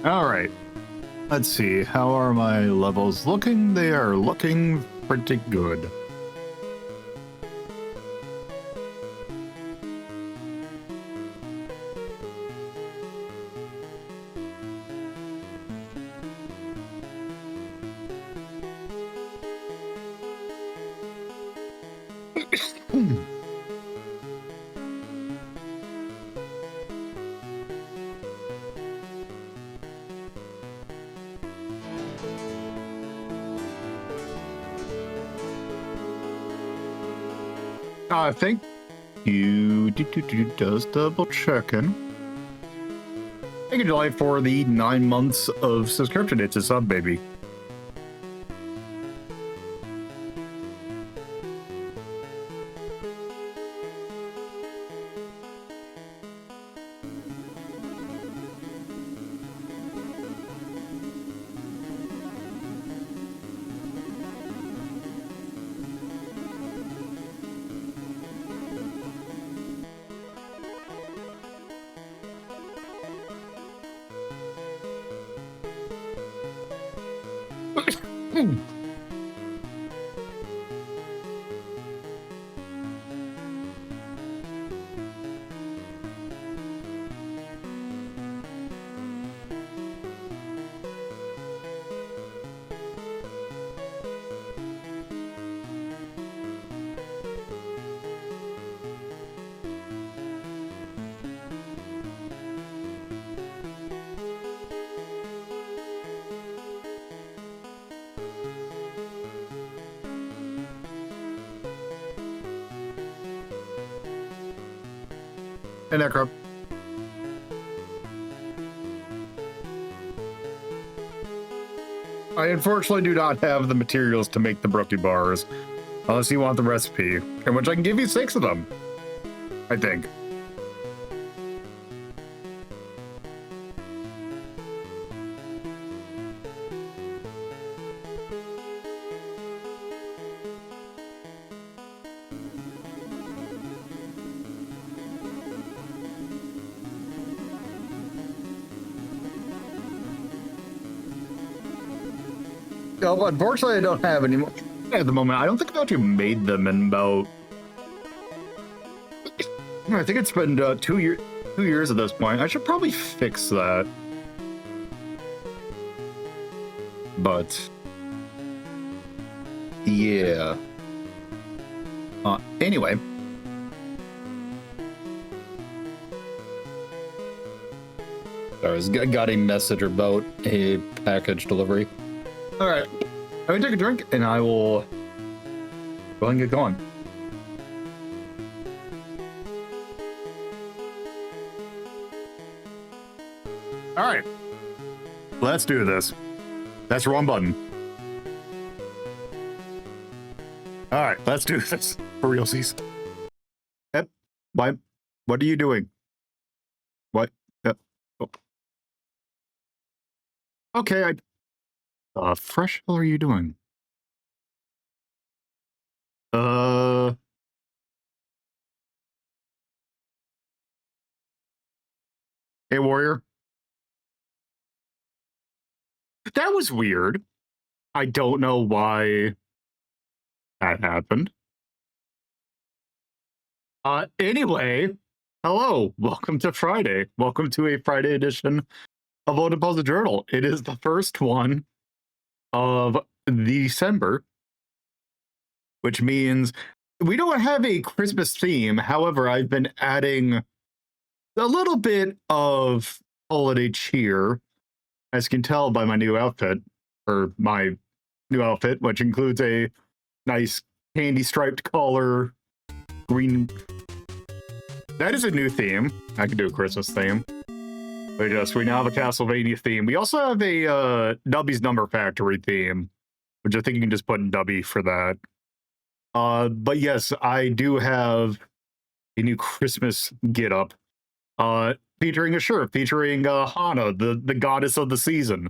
All right. Let's see. How are my levels looking? They are looking pretty good. I think you does double checking. Thank you, July, for the 9 months of subscription. It's a sub, baby. And Necro. I unfortunately do not have the materials to make the brookie bars, unless you want the recipe, in which I can give you 6 of them, I think. No, unfortunately, I don't have any more at the moment. I don't think I've actually made them in about... I think it's been 2 years at this point. I should probably fix that. But... yeah. Anyway. I got a message about a package delivery. All right, I'm gonna take a drink and I will go ahead and get going. All right, let's do this. That's the wrong button. All right, let's do this for realsies. Yep. Why? What are you doing? What? Yep. Oh. Okay, Fresh, how are you doing? Hey, Warrior. That was weird. I don't know why that happened. Anyway, hello. Welcome to Friday. Welcome to a Friday edition of Lolo De Puzlo Journal. It is the first one of December, which means we don't have a Christmas theme. However, I've been adding a little bit of holiday cheer, as you can tell by my new outfit, which includes a nice candy striped collar, green. That is a new theme. I could do a Christmas theme. But yes, we now have a Castlevania theme. We also have a Dubby's Number Factory theme, which I think you can just put in Dubby for that. But yes, I do have a new Christmas get-up, featuring a shirt featuring Hana, the goddess of the season,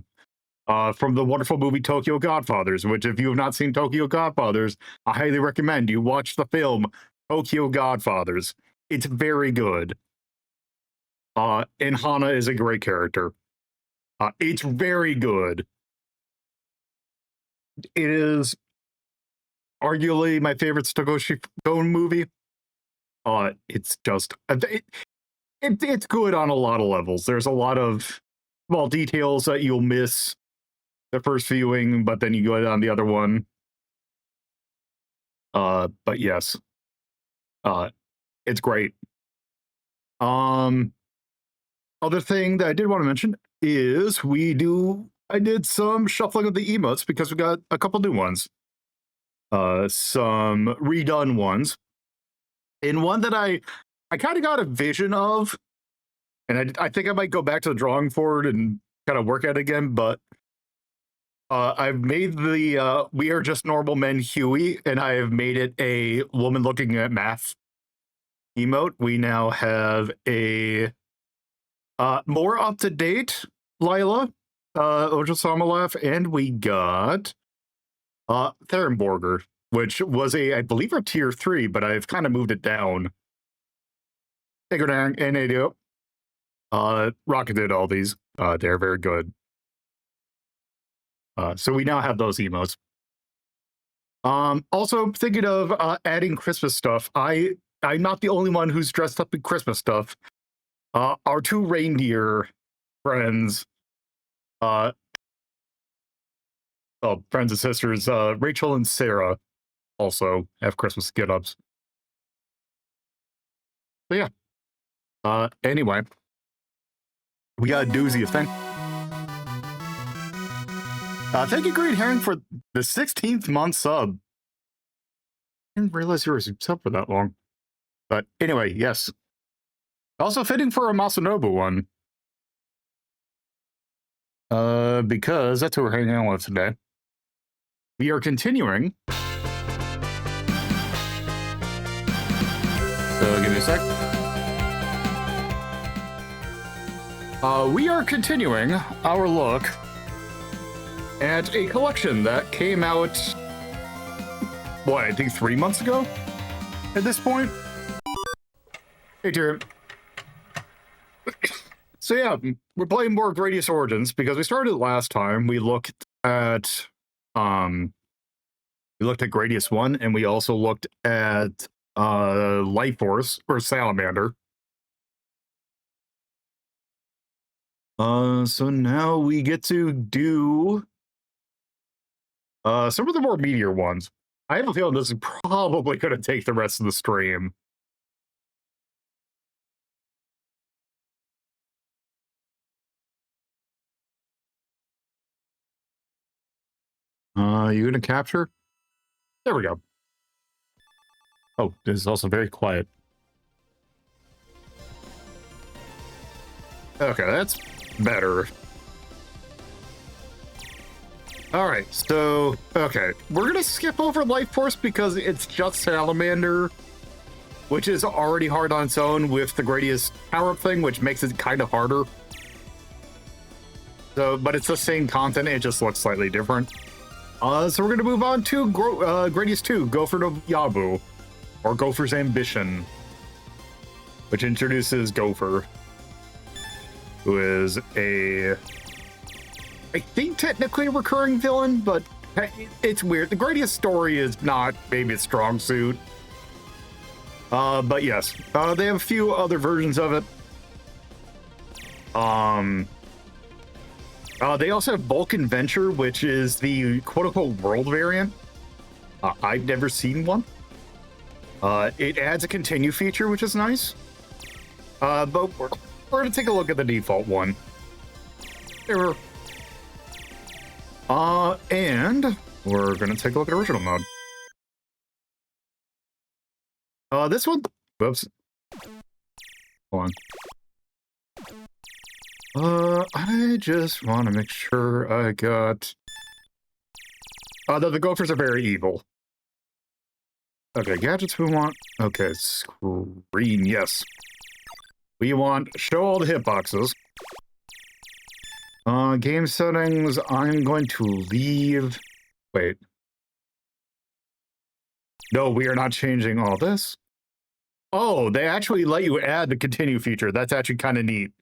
from the wonderful movie Tokyo Godfathers, which if you have not seen Tokyo Godfathers, I highly recommend you watch the film Tokyo Godfathers. It's very good. And Hana is a great character. It's very good. It is arguably my favorite Takeshi Koen movie. It's just it's good on a lot of levels. There's a lot of small details that you'll miss the first viewing, but then you go on the other one. But yes, it's great. Other thing that I did want to mention is I did some shuffling of the emotes because we got a couple new ones. Some redone ones. And one that I kind of got a vision of, and I think I might go back to the drawing board and kind of work at it again, but I've made the We Are Just Normal Men Huey, and I have made it a woman looking at math emote. We now have a more up-to-date Lila, Ojosama laugh, and we got Therenborger, which was I believe, a tier 3, but I've kind of moved it down. And they do. Rocket did all these. They're very good. So we now have those emotes. Also thinking of adding Christmas stuff. I'm not the only one who's dressed up in Christmas stuff. Our two reindeer friends, friends and sisters, Rachel and Sarah, also have Christmas get-ups. So yeah. Anyway, we got a doozy of thing. Thank you, Green Herring, for the 16th month sub. I didn't realize you were sub for that long. But anyway, yes. Also fitting for a Masanobu one. Because that's what we're hanging out with today. We are continuing. So give me a sec. We are continuing our look at a collection that came out, what, I think 3 months ago at this point? Hey, dear. So yeah, we're playing more Gradius Origins because we started last time. We looked at Gradius 1, and we also looked at Life Force, or Salamander. So now we get to do some of the more meteor ones. I have a feeling this is probably going to take the rest of the stream. You gonna capture? There we go. Oh, this is also very quiet. Okay, that's better. All right, so, okay. We're gonna skip over Life Force because it's just Salamander, which is already hard on its own with the Gradius power-up thing, which makes it kind of harder. So, but it's the same content, it just looks slightly different. So we're gonna move on to Gradius 2, Gopher no Yabu, or Gopher's Ambition, which introduces Gopher, who is I think technically a recurring villain, but it's weird. The Gradius story is not maybe its strong suit. But yes, they have a few other versions of it. They also have Vulcan Venture, which is the quote-unquote world variant. I've never seen one. It adds a continue feature, which is nice. But we're going to take a look at the default one. There. And we're going to take a look at original mode. This one... Whoops. Hold on. I just want to make sure I got... the Gophers are very evil. Okay, gadgets we want. Okay, screen, yes. We want show all the hitboxes. Game settings, I'm going to leave... Wait. No, we are not changing all this. Oh, they actually let you add the continue feature. That's actually kind of neat.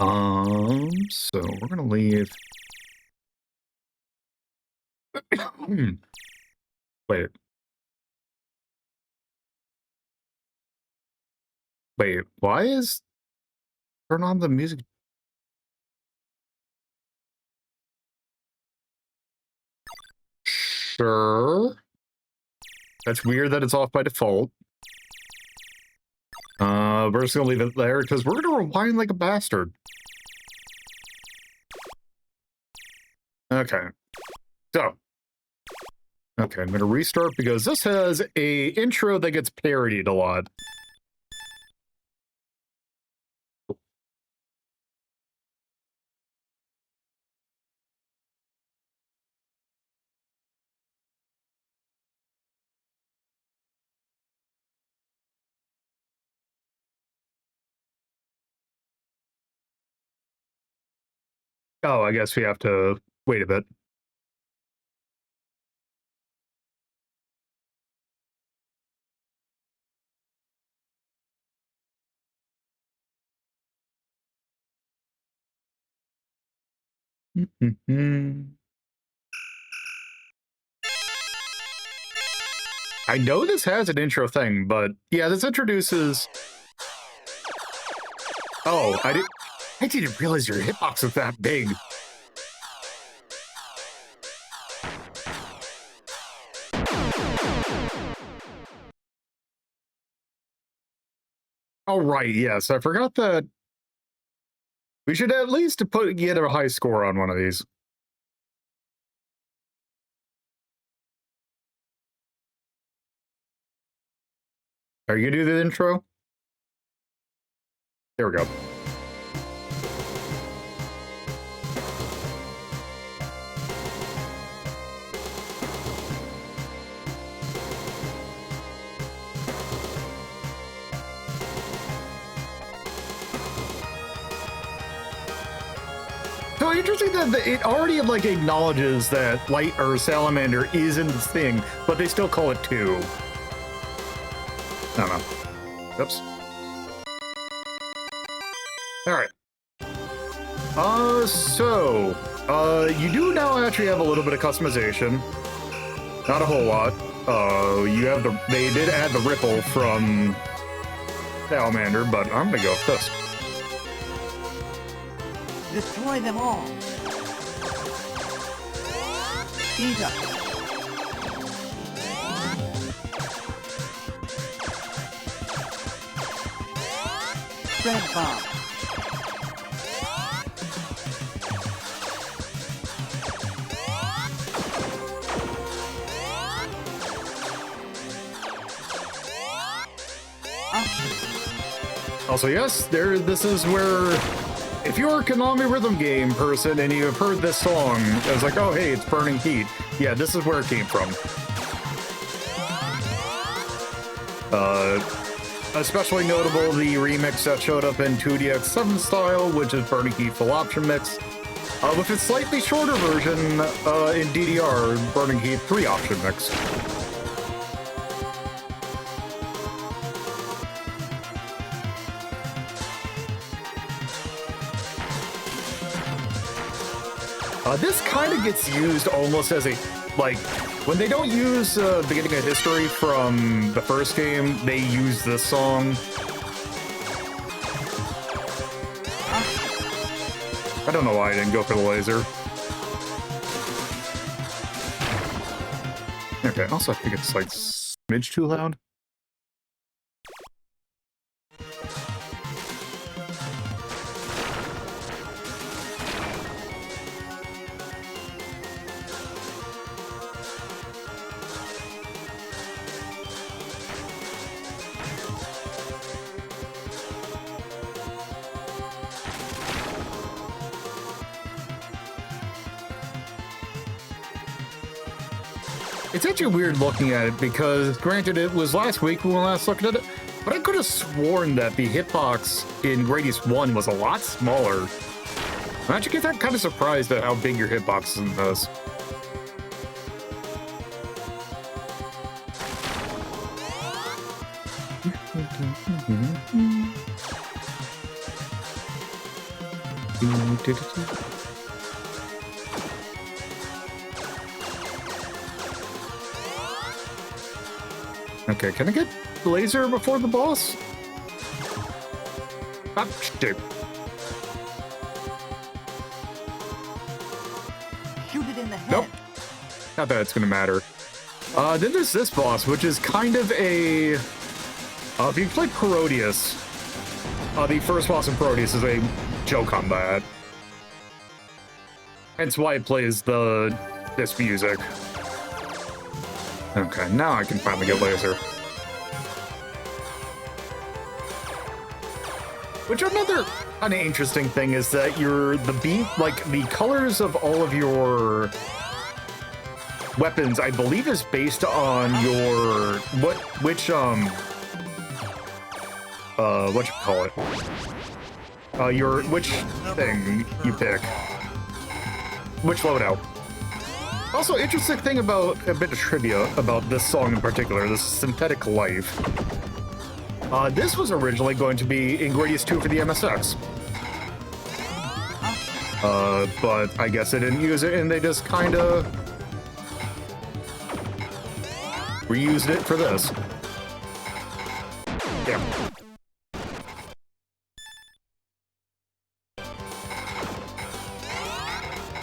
So we're gonna leave. Wait. Wait, why is turn on the music? Sure. That's weird that it's off by default. We're just gonna leave it there because we're gonna rewind like a bastard. Okay. So. Okay, I'm gonna restart because this has a intro that gets parodied a lot. Oh, I guess we have to wait a bit. I know this has an intro thing, but yeah, this introduces... Oh, I didn't realize your hitbox was that big. Oh, right, yes. I forgot that we should at least get a high score on one of these. Are you gonna do the intro? There we go. So interesting that it already like acknowledges that light or salamander isn't this thing, but they still call it 2. I don't know. Oops. All right. You do now actually have a little bit of customization. Not a whole lot. They did add the ripple from salamander, but I'm gonna go with this. Destroy them all. Eat up. Red bomb. Also, yes, this is where, if you're a Konami rhythm game person and you have heard this song, it's like, oh, hey, it's Burning Heat. Yeah, this is where it came from. Especially notable, the remix that showed up in 2DX7 style, which is Burning Heat full option mix. With its slightly shorter version in DDR, Burning Heat 3 option mix. This kind of gets used almost as a, like, when they don't use Beginning of History from the first game, they use this song. I don't know why I didn't go for the laser. Okay, also I think it's like smidge too loud. It's actually weird looking at it because, granted, it was last week when we last looked at it, but I could have sworn that the hitbox in Gradius 1 was a lot smaller. I actually get kind of surprised at how big your hitbox is in this. Okay, can I get laser before the boss? Ah, shoot. Shoot it in the head. Nope. Not that it's gonna matter. Then there's this boss, which is kind of a... if you played Gradius, the first boss in Gradius is a joke on that. Hence why it plays this music. Okay, now I can finally get laser. Which another kind of interesting thing is that the colors of all of your weapons, I believe, is based on your what you call it? Which thing you pick. Which loadout. Also, interesting thing about a bit of trivia about this song in particular, this Synthetic Life. This was originally going to be in Gradius 2 for the MSX. But I guess they didn't use it and they just kind of reused it for this. Yeah.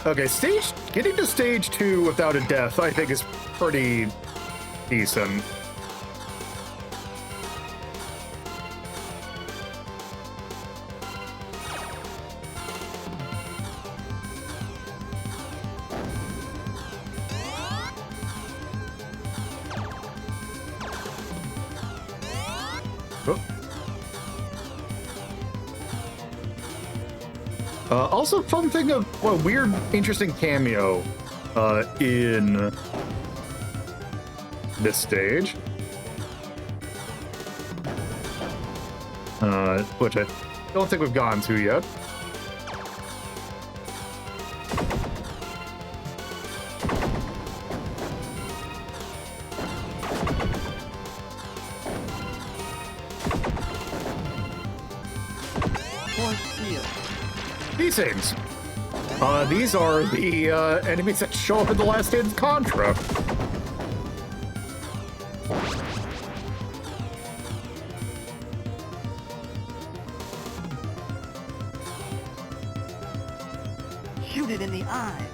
Okay, getting to stage 2 without a death, I think, is pretty decent. Also, fun thing of weird, interesting cameo in this stage, which I don't think we've gotten to yet. These things. These are the enemies that show up in the last Dance Contra. Shoot it in the eye.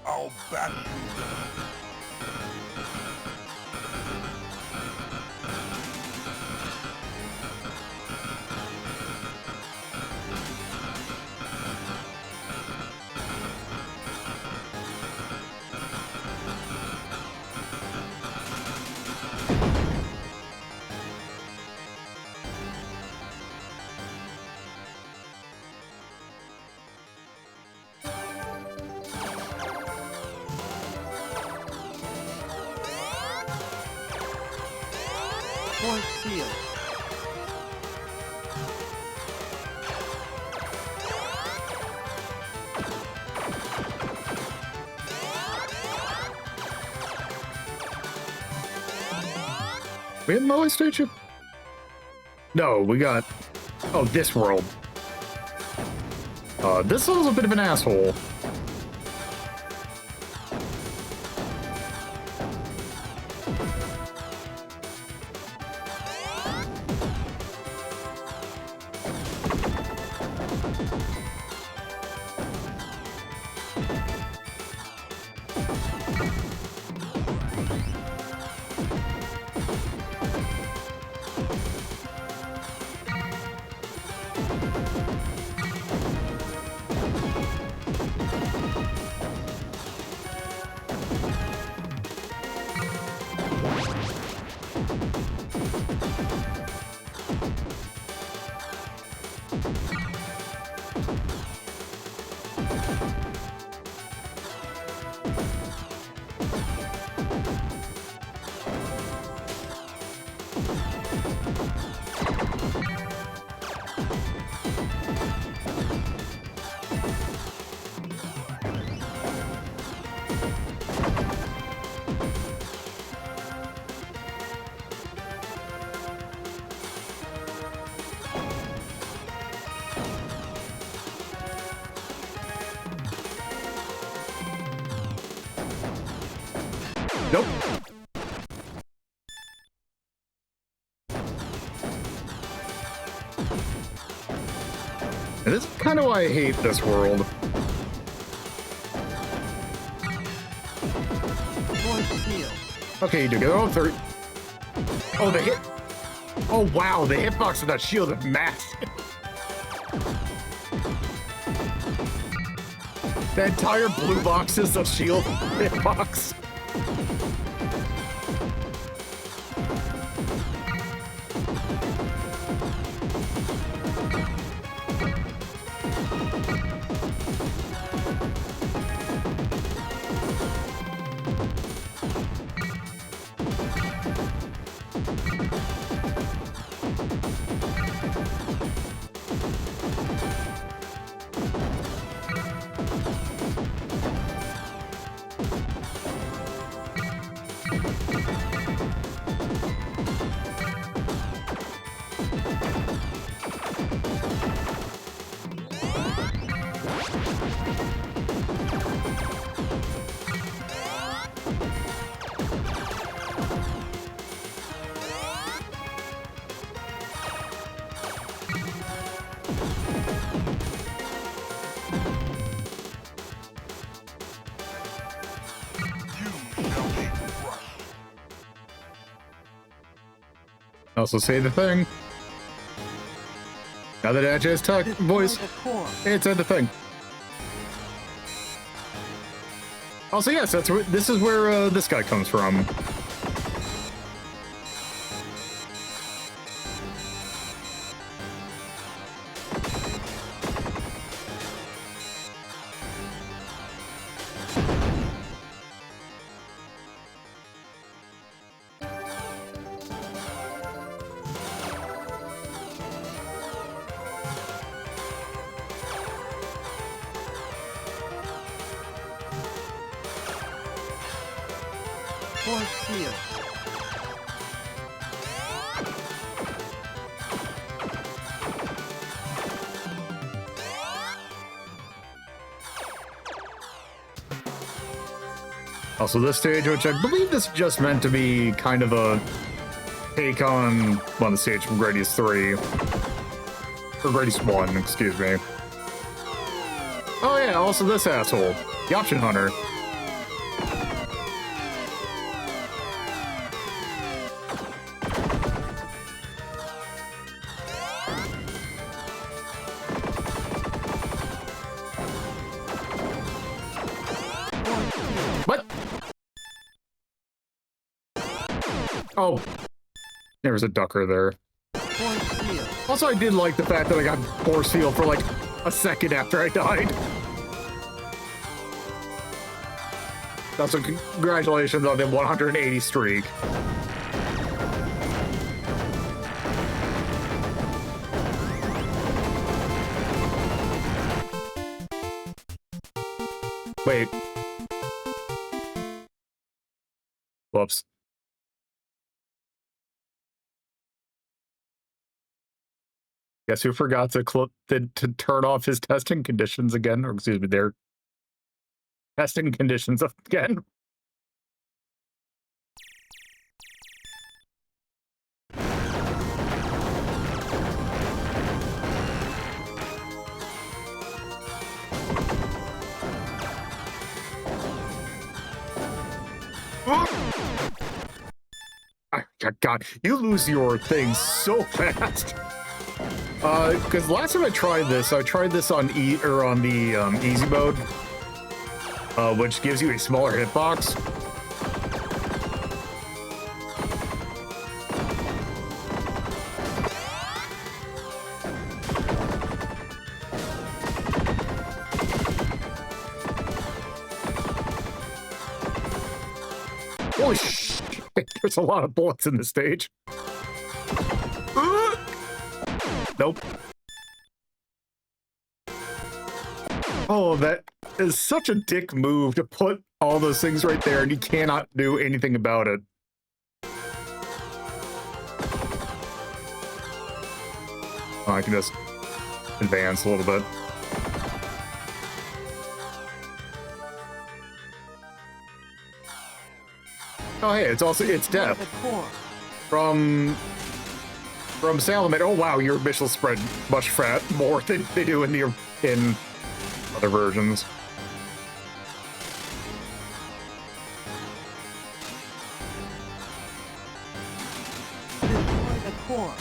I'll battle you. Force field. We have Moe Station? No, we got... Oh, this world. This was a bit of an asshole. Nope. And this is kind of why I hate this world. Force field. Okay, you do get on third. Oh, the hit. Oh, wow. The hitbox of that shield is massive. The entire blue box is the shield hitbox. Also say the thing. Now that Edge has talk voice, it's at the thing. Also, yes, that's where this is where this guy comes from. Force field. Also, this stage, which I believe this is just meant to be kind of a take on the stage from Gradius 3. Or Gradius 1, excuse me. Oh yeah, also this asshole, the Option Hunter. What? Oh, there was a ducker there. Also, I did like the fact that I got force field for like a second after I died. Also, congratulations on the 180 streak. Wait. Whoops. Guess who forgot to turn off his testing conditions again? Or excuse me, their testing conditions again. God, you lose your thing so fast. Because last time I tried this on on the easy mode, which gives you a smaller hitbox. Holy shit, there's a lot of bullets in this stage. Nope. Oh, that is such a dick move to put all those things right there and you cannot do anything about it. Oh, I can just advance a little bit. Oh, hey, it's Destroy death. the core. From Salamander. Oh, wow, your missiles spread much more than they do in other versions. Destroy the core.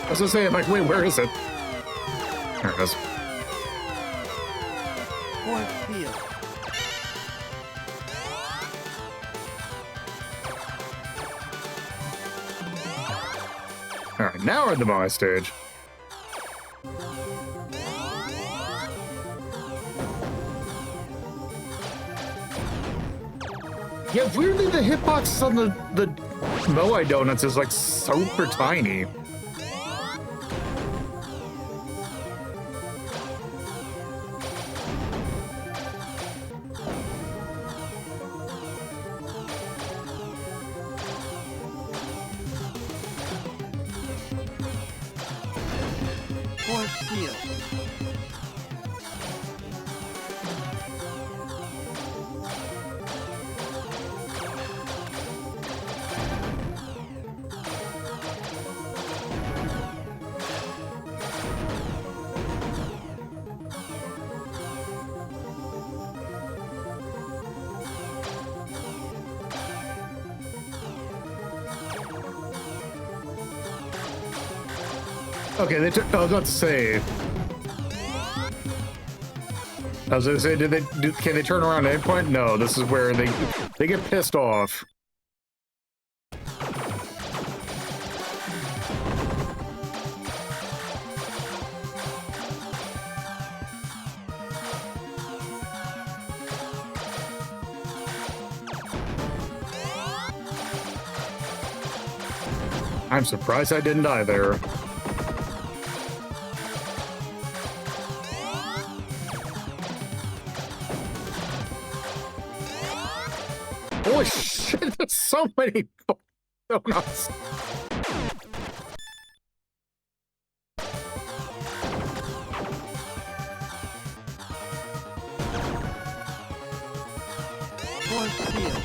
I was just saying, like, wait, where is it? There it is. Force field. All right, now we're at the bonus stage. Yeah, weirdly, the hitbox on the Moai donuts is like super tiny. Force field. Okay, I was about to say. I was gonna say, can they turn around at any point? No, this is where they get pissed off. I'm surprised I didn't die there. Holy shit, there's so many donuts. Force field.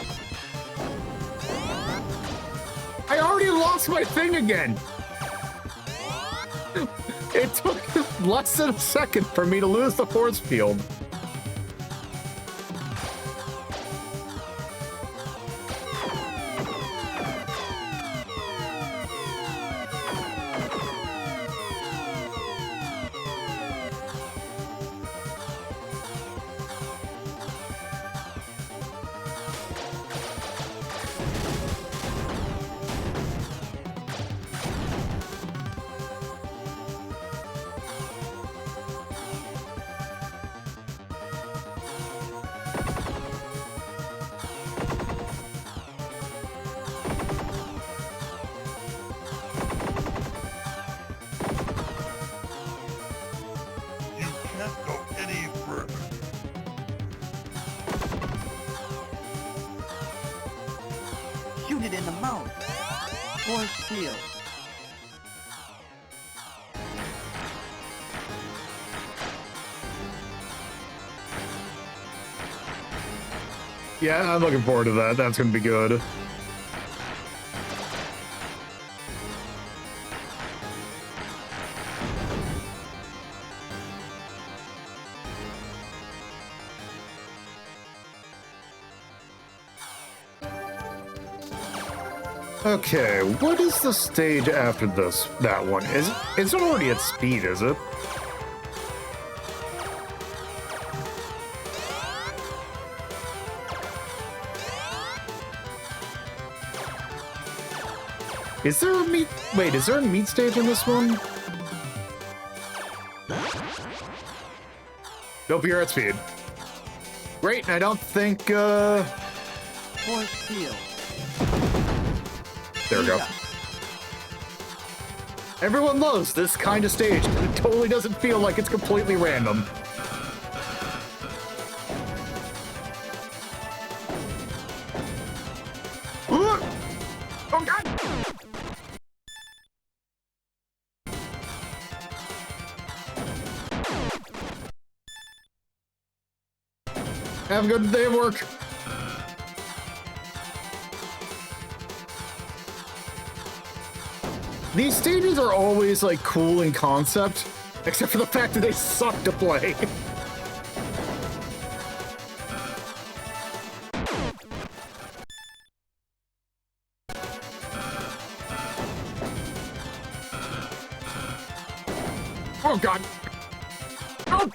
I already lost my thing again. It took less than a second for me to lose the force field. Shoot it in the mouth. Force field. Yeah, I'm looking forward to that. That's gonna be good. Okay, what is the stage after this? That one it's not already at speed, is it? Is there a meat? Wait, is there a meat stage in this one? Nope, you're at speed. Great, and I don't think Force field. There we go. Everyone loves this kind of stage. It totally doesn't feel like it's completely random. Oh god! Have a good day of work. These stages are always like cool in concept, except for the fact that they suck to play. Oh god. Oh!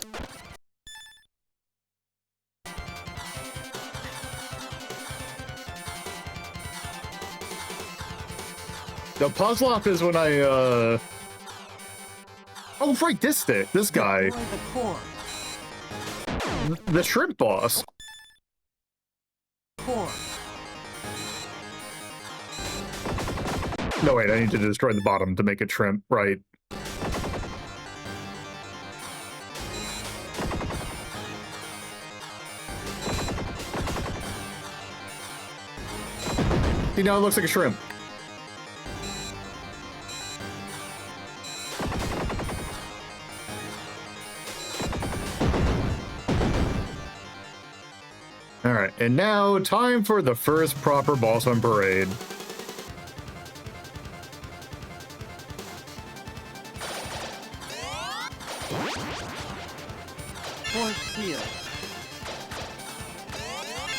The puzzle up is when I, Oh, right, this guy. The shrimp boss. No, wait, I need to destroy the bottom to make it shrimp, right. See, now it looks like a shrimp. Alright, and now time for the first proper boss on parade.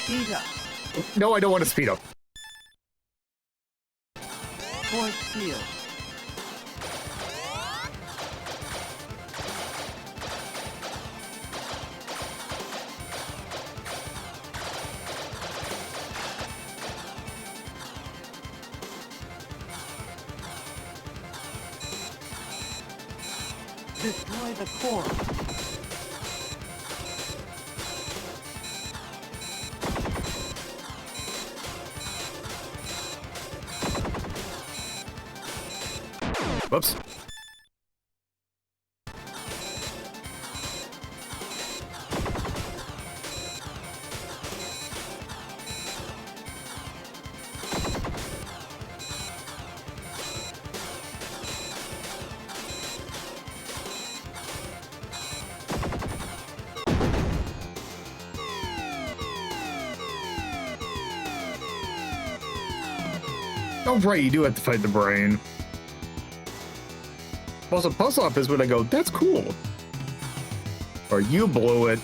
Speed up. No, I don't want to speed up. Force field. Destroy the core. Whoops. Oh, right, you do have to fight the brain. Also, puzzle up is when I go, that's cool. Or you blew it.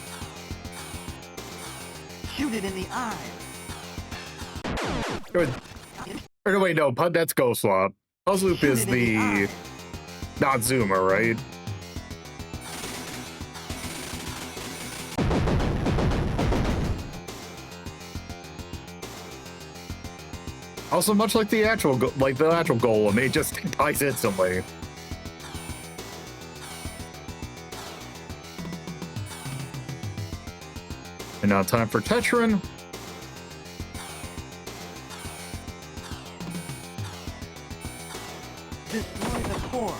Shoot it in the eye. Or no, wait, no, that's Ghost Lop. Puzzle Loop is the not Zuma, right? Also, much like the actual golem, it just dies instantly. And now time for Tetrin. Destroy the core.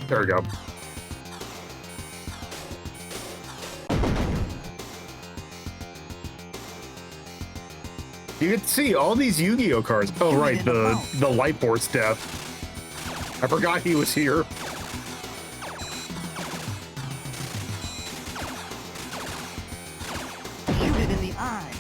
There we go. You can see all these Yu-Gi-Oh cards. Oh, right, the Light Force death. I forgot he was here. Shoot it in the eye.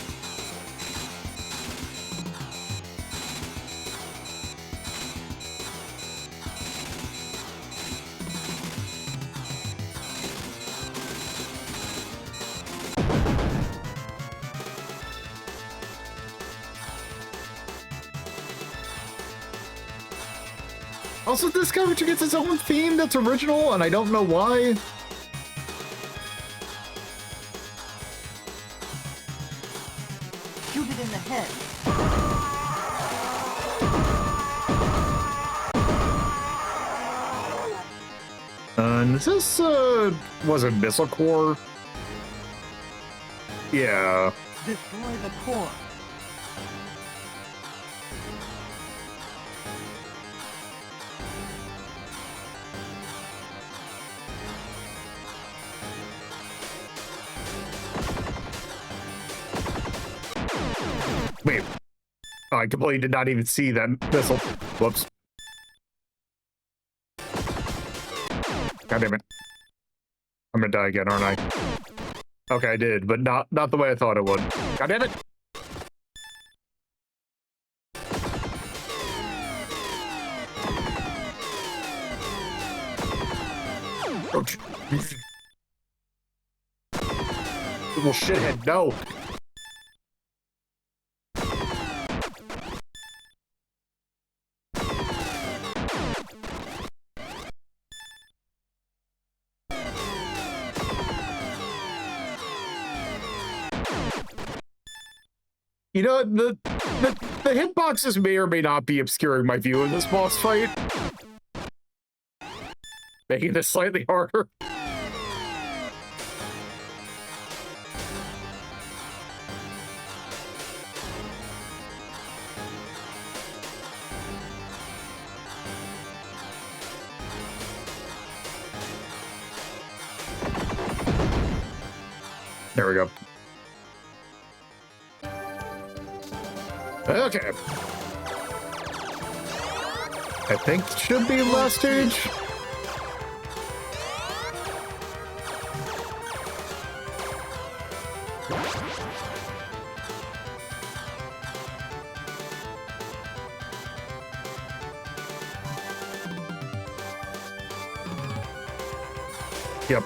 Also, this guy which gets his own theme that's original, and I don't know why. Shoot it in the head. again. Is this, was it Missile Core? Yeah. Destroy the core. Wait. Oh, I completely did not even see that missile. Whoops. God damn it. I'm gonna die again, aren't I? Okay, I did, but not the way I thought it would. God damn it! Ouch. Little shithead, no! You know, the hitboxes may or may not be obscuring my view of this boss fight, making this slightly harder. There we go. Okay. I think it should be last stage. Yep.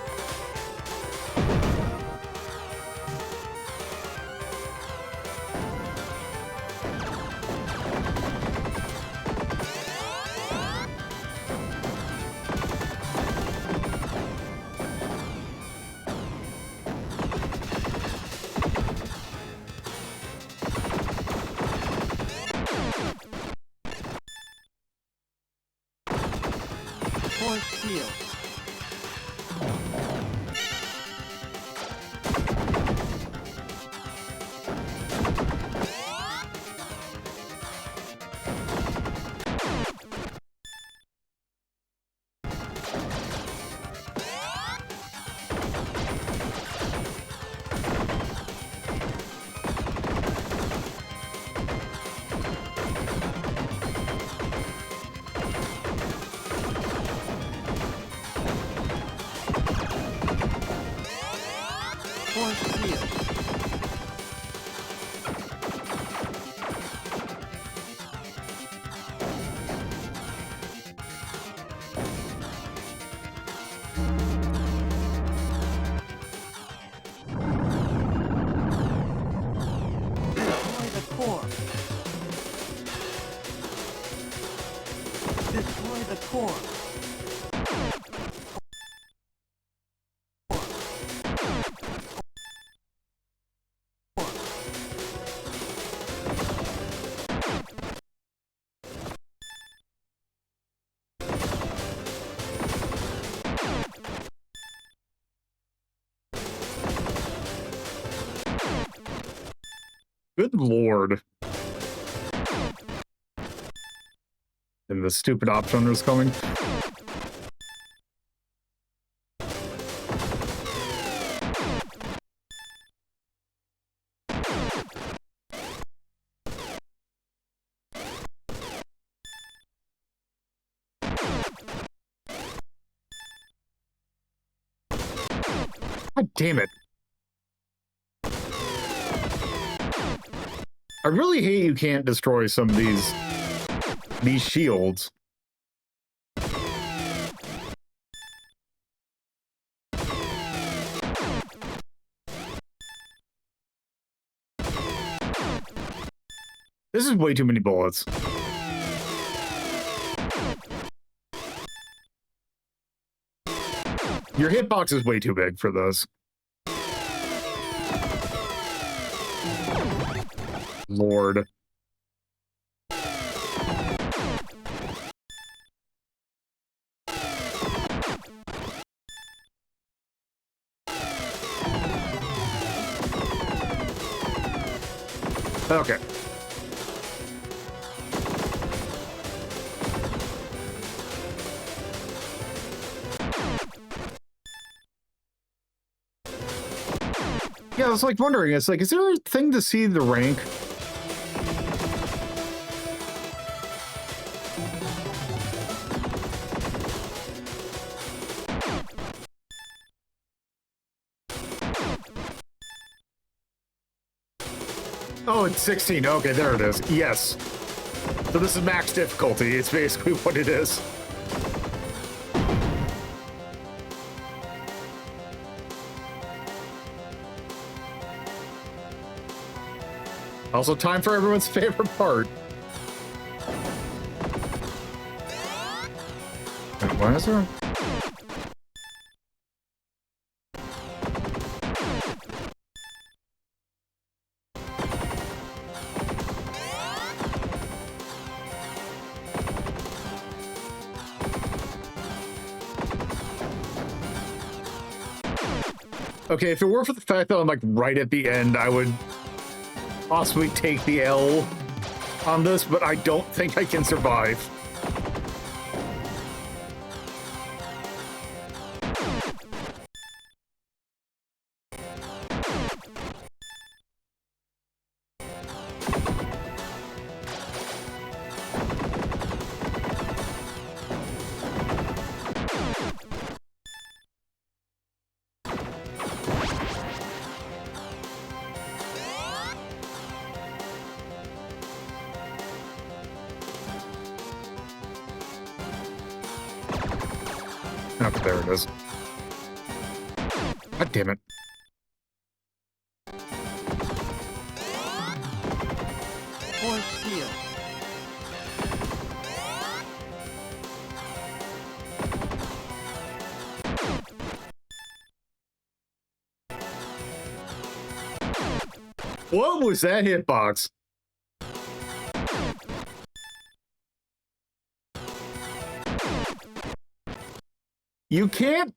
Force shield. Force shield. Destroy the core. Destroy the core. Good lord. And the stupid option is coming. God damn it. I really hate you can't destroy some of these shields. This is way too many bullets. Your hitbox is way too big for this. Lord. Okay. Yeah, I was like wondering, it's like, is there a thing to see the rank? Oh, it's 16. Okay, there it is. Yes. So this is max difficulty. It's basically what it is. Also, time for everyone's favorite part. Why is there? Okay, if it were for the fact that I'm like right at the end, I would possibly take the L on this, but I don't think I can survive. Oh, there it is. God damn it. Or deal. What was that hitbox? You can't.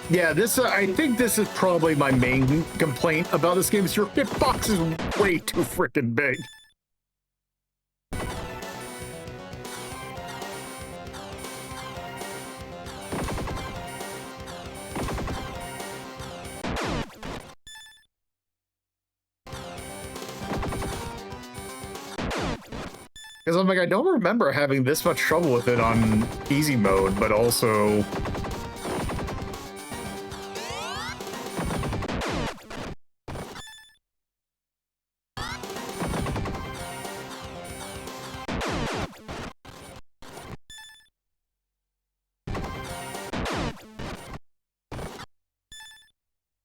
Yeah, this. I think this is probably my main complaint about this game. Is your hitbox is way too freaking big. Because I'm like, I don't remember having this much trouble with it on easy mode, but also...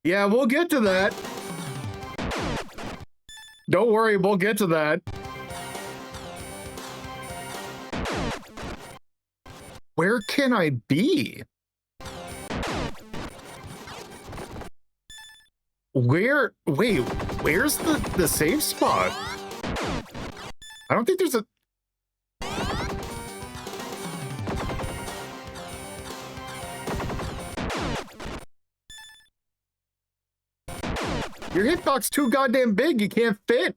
Yeah, we'll get to that. Don't worry, we'll get to that. Where can I be? Where? Wait, where's the save spot? I don't think there's a... Your hitbox too goddamn big, you can't fit.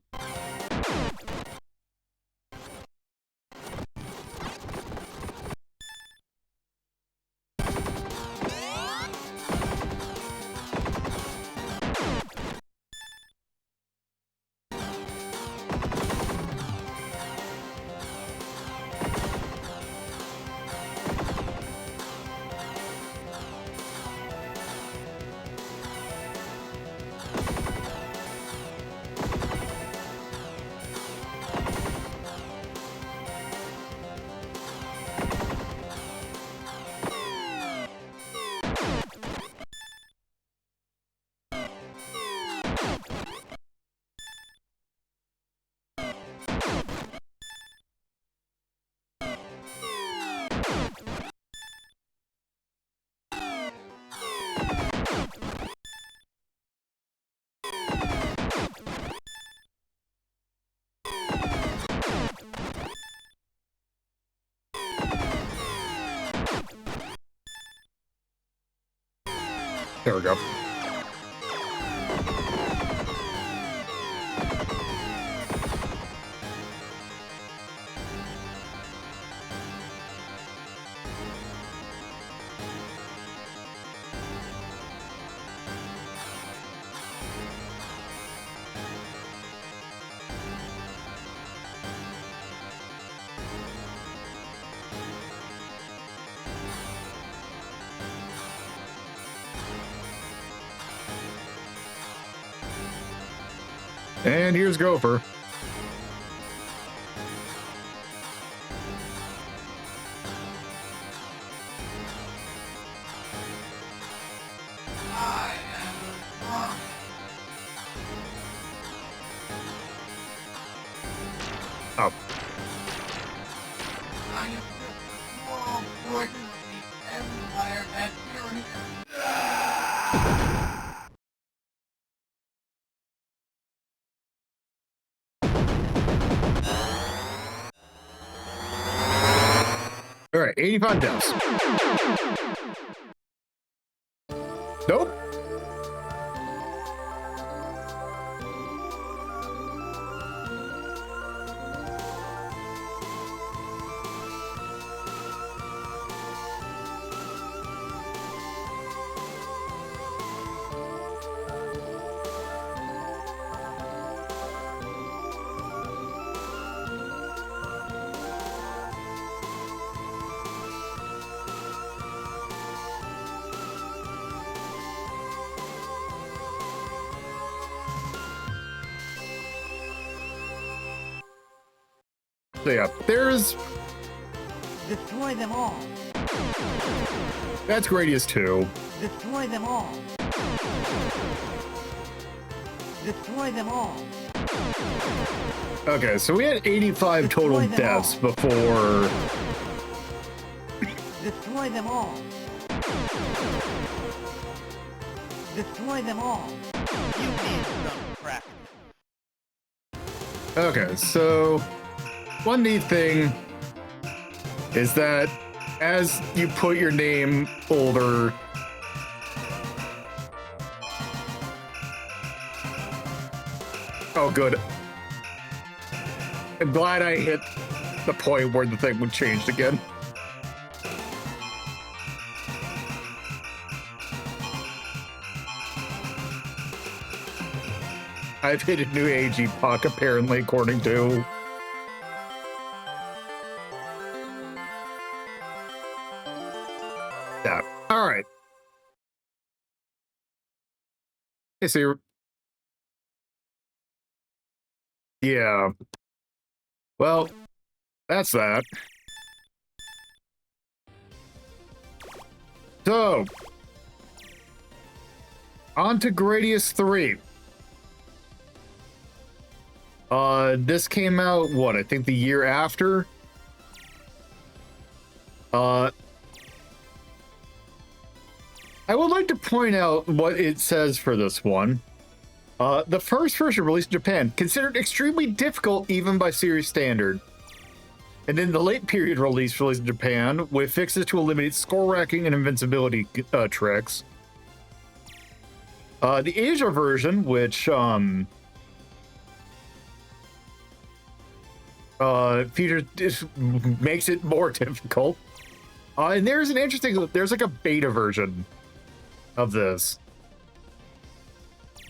There we go. And here's Gopher. Oh. I am the small portion of the empire that you're in. All right, 85 deaths. Nope. So yeah, there's... Destroy them all. That's Gradius 2. Destroy them all. Destroy them all. Okay, so we had 85 Destroy total them deaths all. before... Destroy them all. Destroy them all. You need some practice. Okay, so... One neat thing is that as you put your name older, oh good. I'm glad I hit the point where the thing would change again. I've hit a new age epoch apparently, according to... Yeah. All right. Okay, so you're... Yeah. Well, that's that. So, on to Gradius 3. This came out, what, I think the year after? I would like to point out what it says for this one. The first version released in Japan, considered extremely difficult even by series standard. And then the late period released in Japan with fixes to eliminate score racking and invincibility tricks. The Asia version, which features makes it more difficult. And there's an interesting, there's like a beta version of this,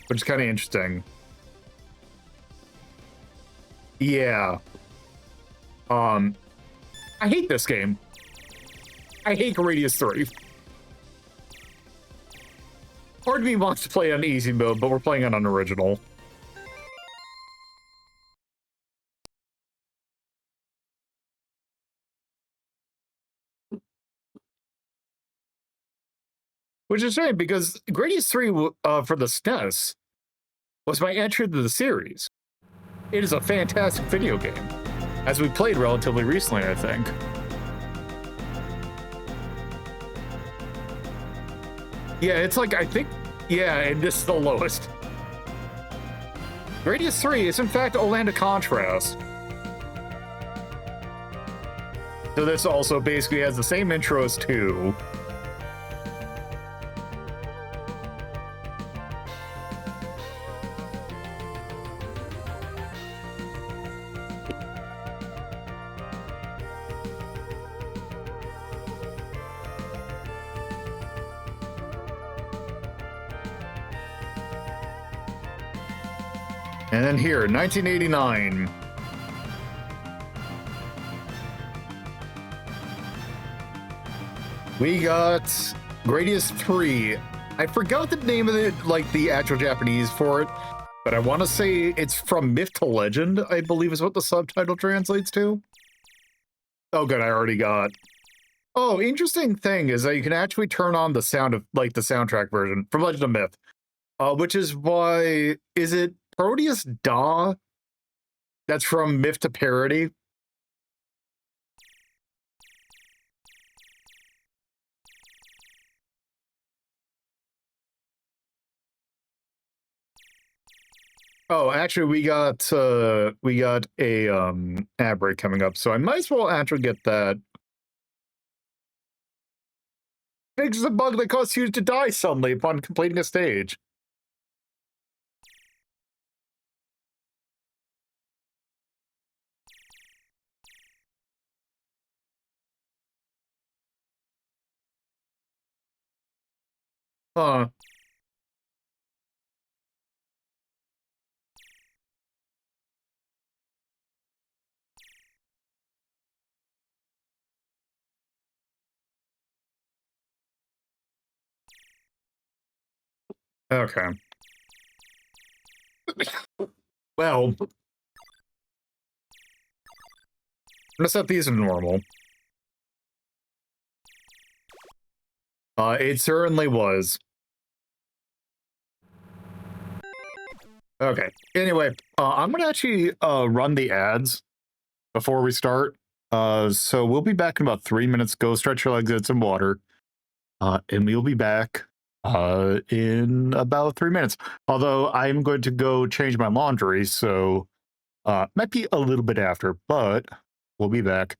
which is kind of interesting. Yeah. I hate this game. I hate Gradius 3. Part of me wants to play on easy mode, but we're playing on original. Which is a shame, because Gradius 3 for the SNES was my entry to the series. It is a fantastic video game, as we played relatively recently, I think. Yeah, it's like, I think, yeah, and this is the lowest. Gradius 3 is in fact a Land of Contrast. So this also basically has the same intro as 2. And then here, 1989. We got Gradius 3. I forgot the name of it, like the actual Japanese for it, But I want to say it's from myth to legend, I believe is what the subtitle translates to. Oh, good, I already got. Oh, interesting thing is that you can actually turn on the sound of, like, the soundtrack version from Legend of Myth. Which is why, is it Proteus Da? That's from Myth to Parody. Oh, actually, we got a ad break coming up, so I might as well actually get that. Fixes a bug that causes you to die suddenly upon completing a stage. Huh. Okay. Well, I'm gonna set these to normal. It certainly was. Okay. Anyway, I'm gonna actually run the ads before we start. So we'll be back in about 3 minutes. Go stretch your legs, get some water. And we'll be back in about 3 minutes. Although I'm going to go change my laundry, so might be a little bit after, but we'll be back.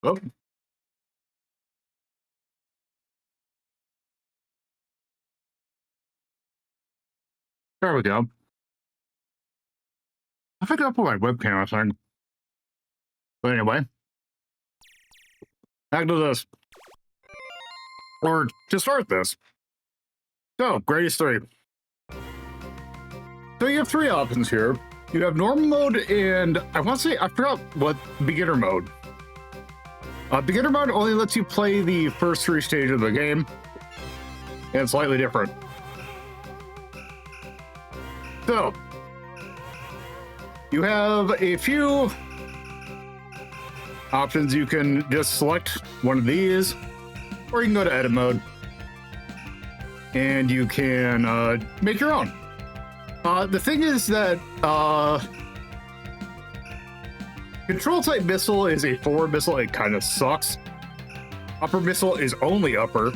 Oh, There we go. I think I'll put my webcam, I think. But anyway. Back to this. Or to start this. So, Gradius 3. So you have three options here. You have normal mode and I want to say, I forgot what beginner mode. Beginner mode only lets you play the first three stages of the game. And it's slightly different. So, you have a few options. You can just select one of these, or you can go to edit mode. And you can make your own. The thing is that control type missile is a forward missile. It kind of sucks. Upper missile is only upper.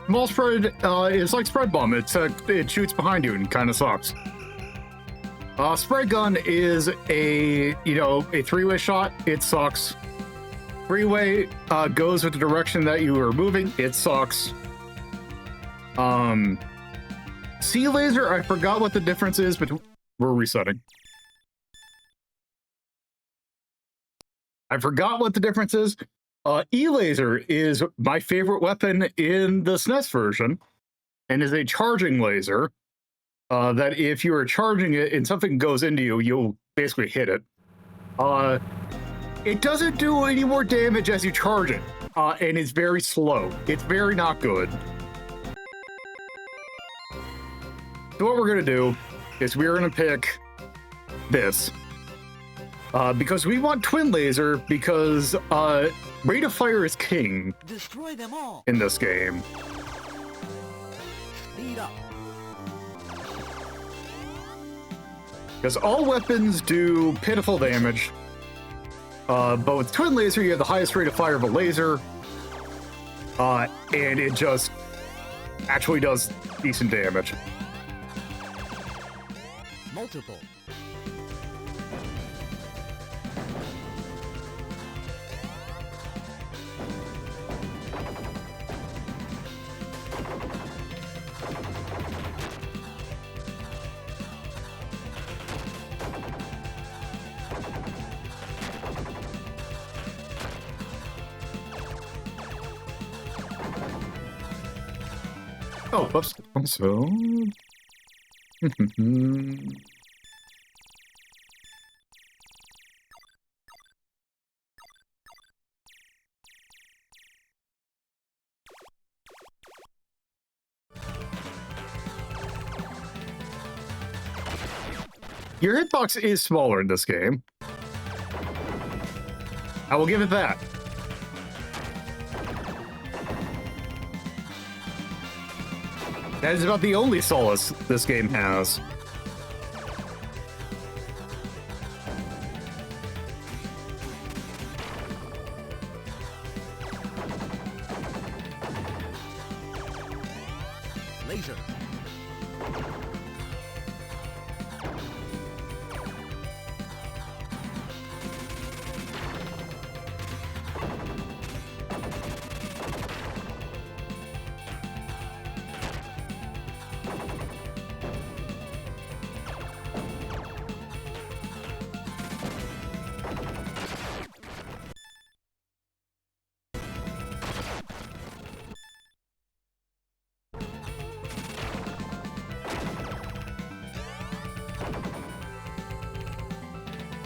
Small spread is like spread bomb. It shoots behind you and kind of sucks. Spread gun is a three-way shot. It sucks. Three-way goes with the direction that you are moving. It sucks. Sea laser, I forgot what the difference is, but we're resetting. I forgot what the difference is. E-laser is my favorite weapon in the SNES version, and is a charging laser that if you are charging it and something goes into you, you'll basically hit it. It doesn't do any more damage as you charge it, and it's very slow. It's very not good. So what we're going to do is we're going to pick this. Because we want twin laser because rate of fire is king. Destroy them all. In this game. Speed up. Because all weapons do pitiful damage. But with twin laser, you have the highest rate of fire of a laser. And it just actually does decent damage. Multiple. Oh, whoops. Also. Your hitbox is smaller in this game. I will give it that. That is about the only solace this game has. Laser.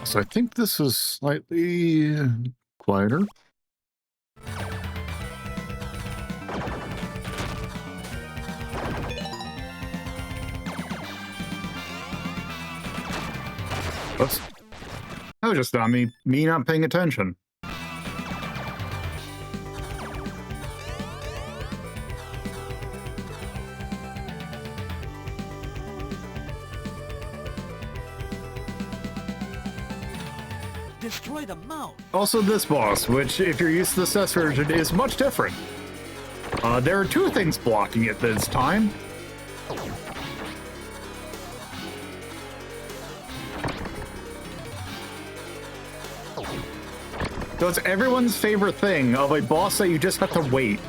So I think this is slightly quieter. Oops. That was just on me not paying attention. Destroy the mouth. Also this boss, which if you're used to the SNES version, is much different. There are two things blocking it this time. So it's everyone's favorite thing of a boss that you just have to wait.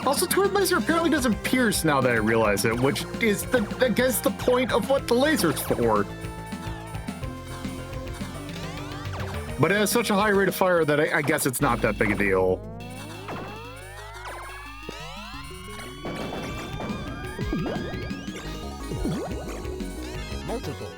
Also, Twin Laser apparently doesn't pierce now that I realize it, which is, I guess, the point of what the laser's for. But it has such a high rate of fire that I guess it's not that big a deal. Multiple.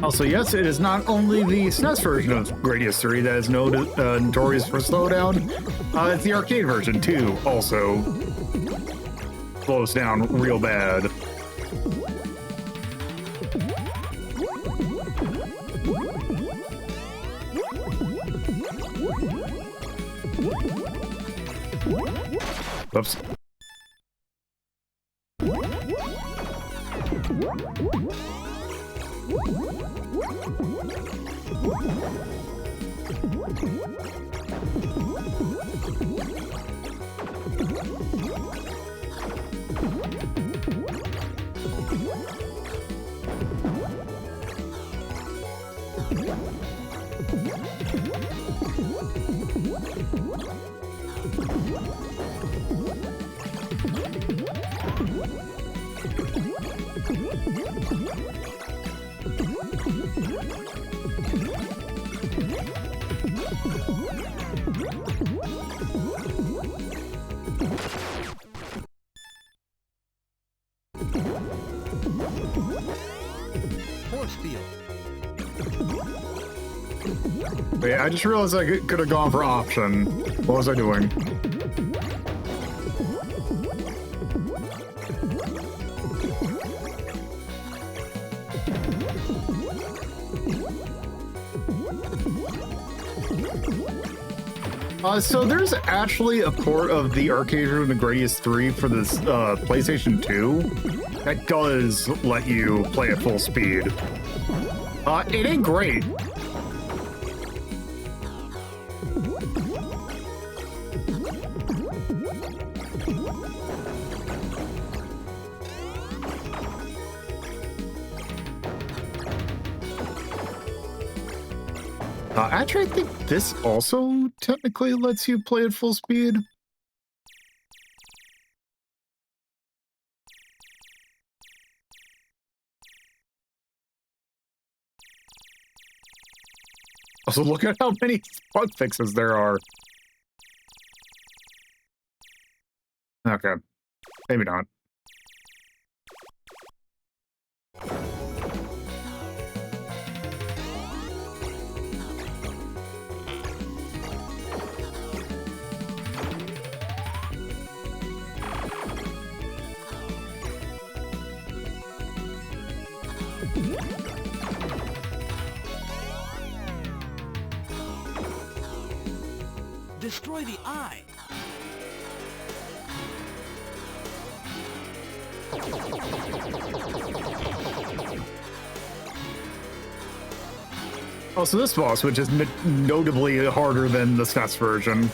Also, yes, it is not only the SNES version of Gradius 3 that is notorious for slowdown, it's the arcade version too, also slows down real bad. Whoops. Force field. Wait, I just realized I could have gone for option. What was I doing? So there's actually a port of the arcade room in Gradius 3 for this PlayStation 2 that does let you play at full speed. It ain't great. Actually, I think this also technically lets you play at full speed. Also, look at how many bug fixes there are. Okay, maybe not. Destroy the eye. Also, this boss, which is notably harder than the SNES version.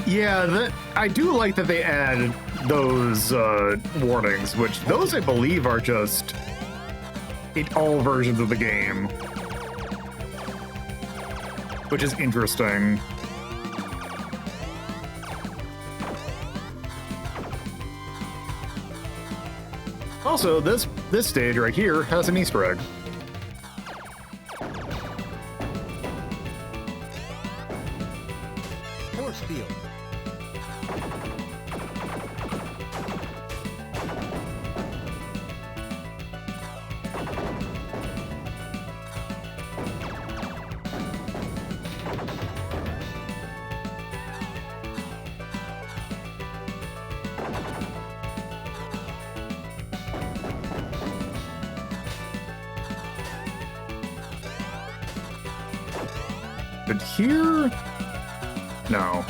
Yeah, I do like that they add those warnings, which those I believe are just in all versions of the game, which is interesting. Also, this stage right here has an Easter egg. Force field. But here? No.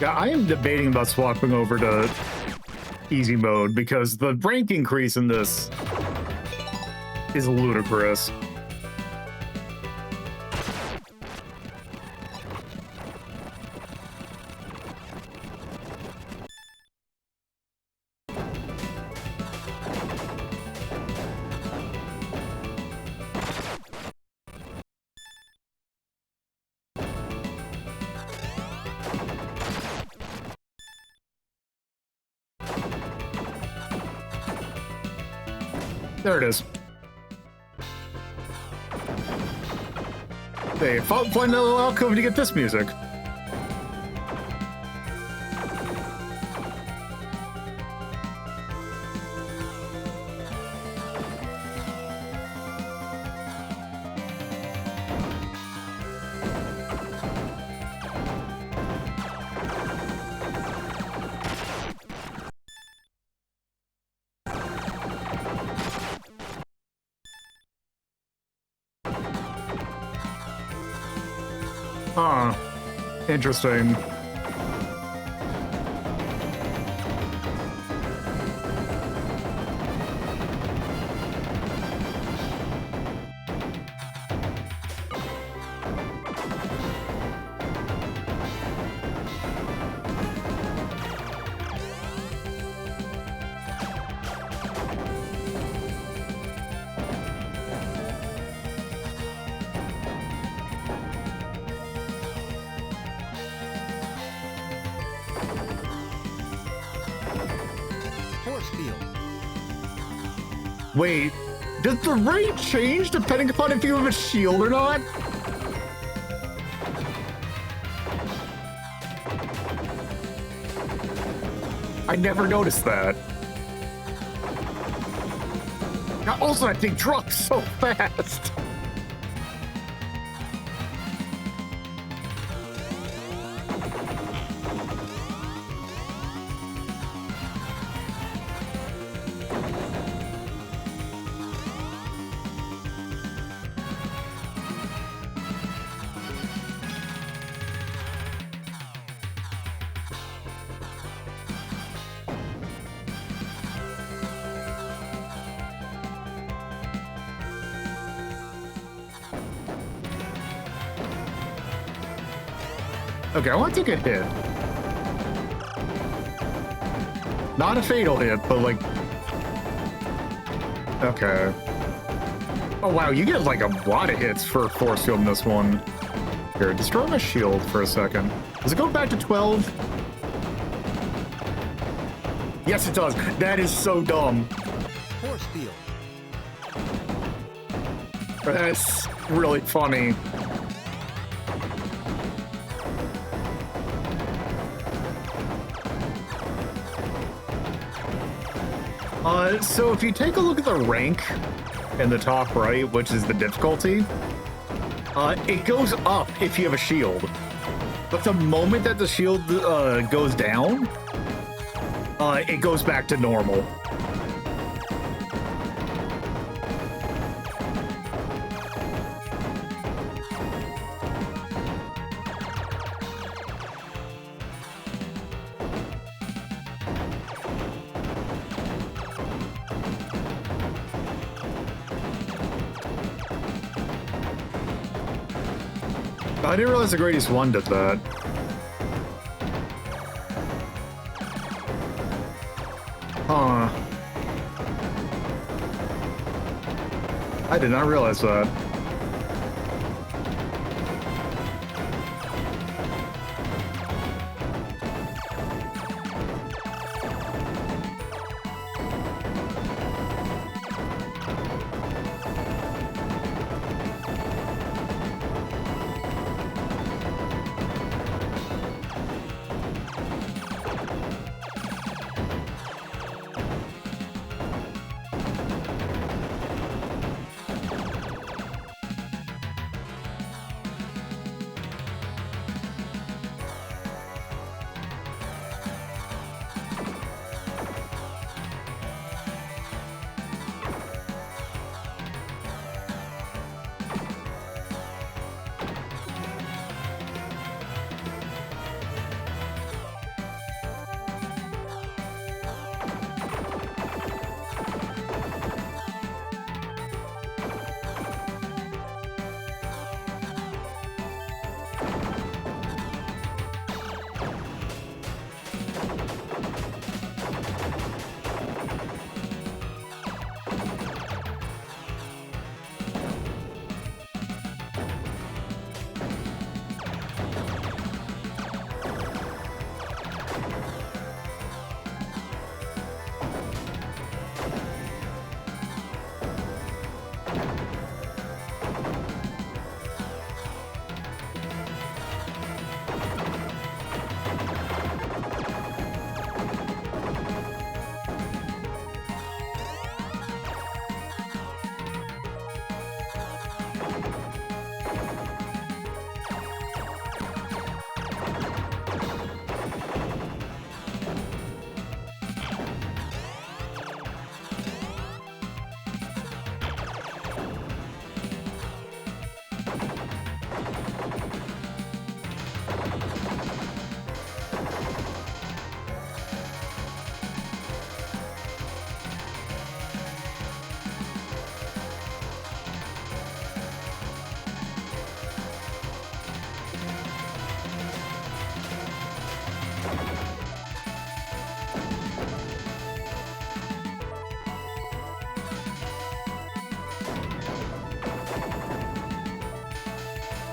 Yeah, I am debating about swapping over to easy mode because the rank increase in this is ludicrous. There it is. Hey, find another alcove to get this music. Huh. Interesting. Force field. Wait, does the rate change depending upon if you have a shield or not? I never noticed that. Also, that thing drops so fast. Okay, I want to take a hit. Not a fatal hit, but like... Okay. Oh wow, you get like a lot of hits for force field in this one. Here, destroy my shield for a second. Does it go back to 12? Yes, it does. That is so dumb. Force field. That's really funny. So if you take a look at the rank in the top right, which is the difficulty, it goes up if you have a shield. But the moment that the shield goes down, it goes back to normal. I didn't realize the Gradius 1 did that. Huh. I did not realize that.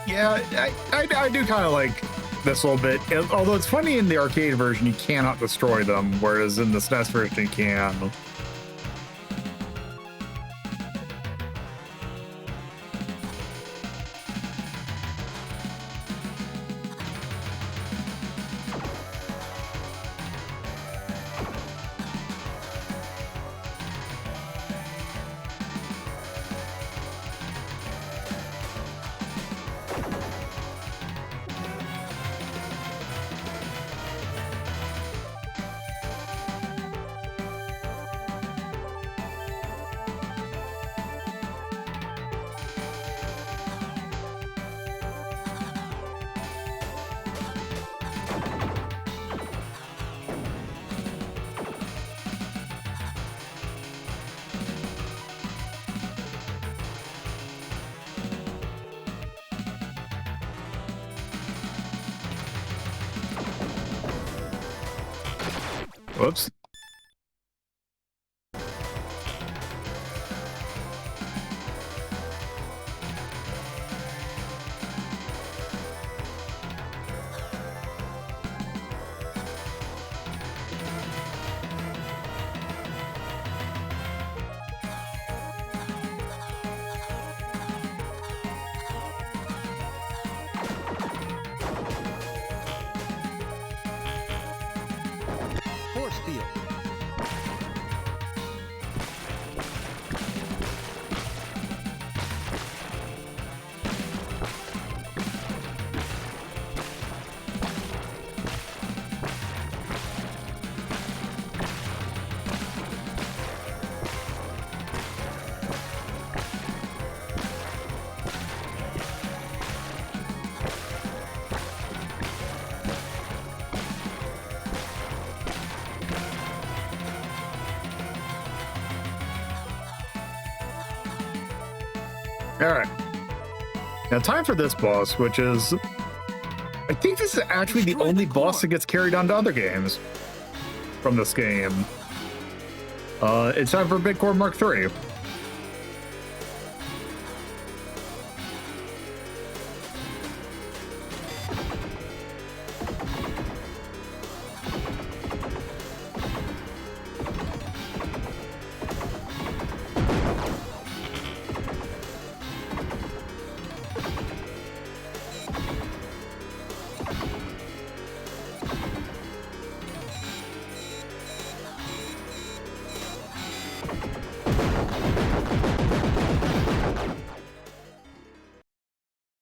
Yeah, I do kind of like this a little bit. Although it's funny, in the arcade version, you cannot destroy them, whereas in the SNES version, you can. Whoops. Force field. All right. Now time for this boss, which is... I think this is actually the only boss that gets carried on to other games from this game. It's time for Big Core Mark III.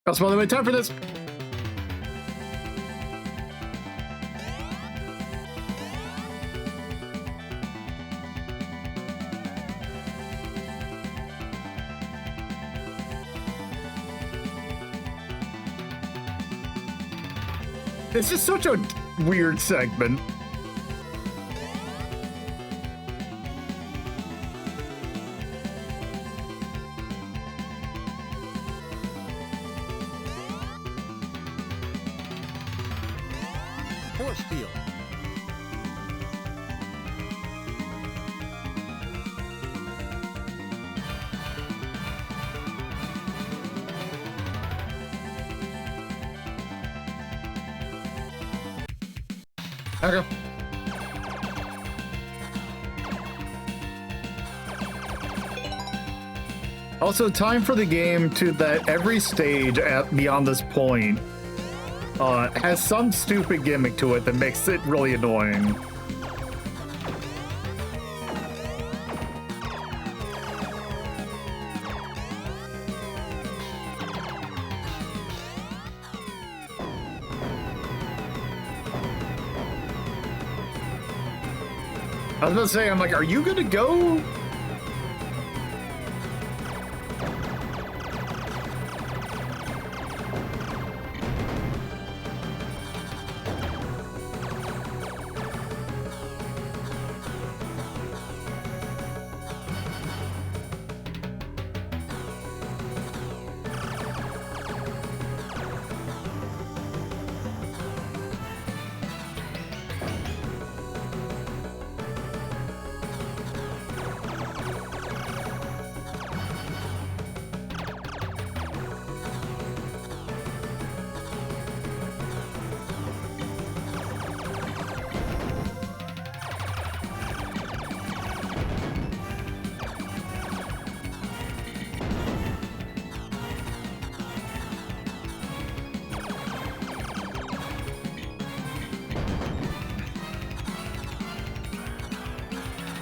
That's all the way. Time for this. This is such a weird segment. Force field. Okay. Also, time for the game to that every stage beyond this point has some stupid gimmick to it that makes it really annoying. I was about to say, I'm like, are you gonna go?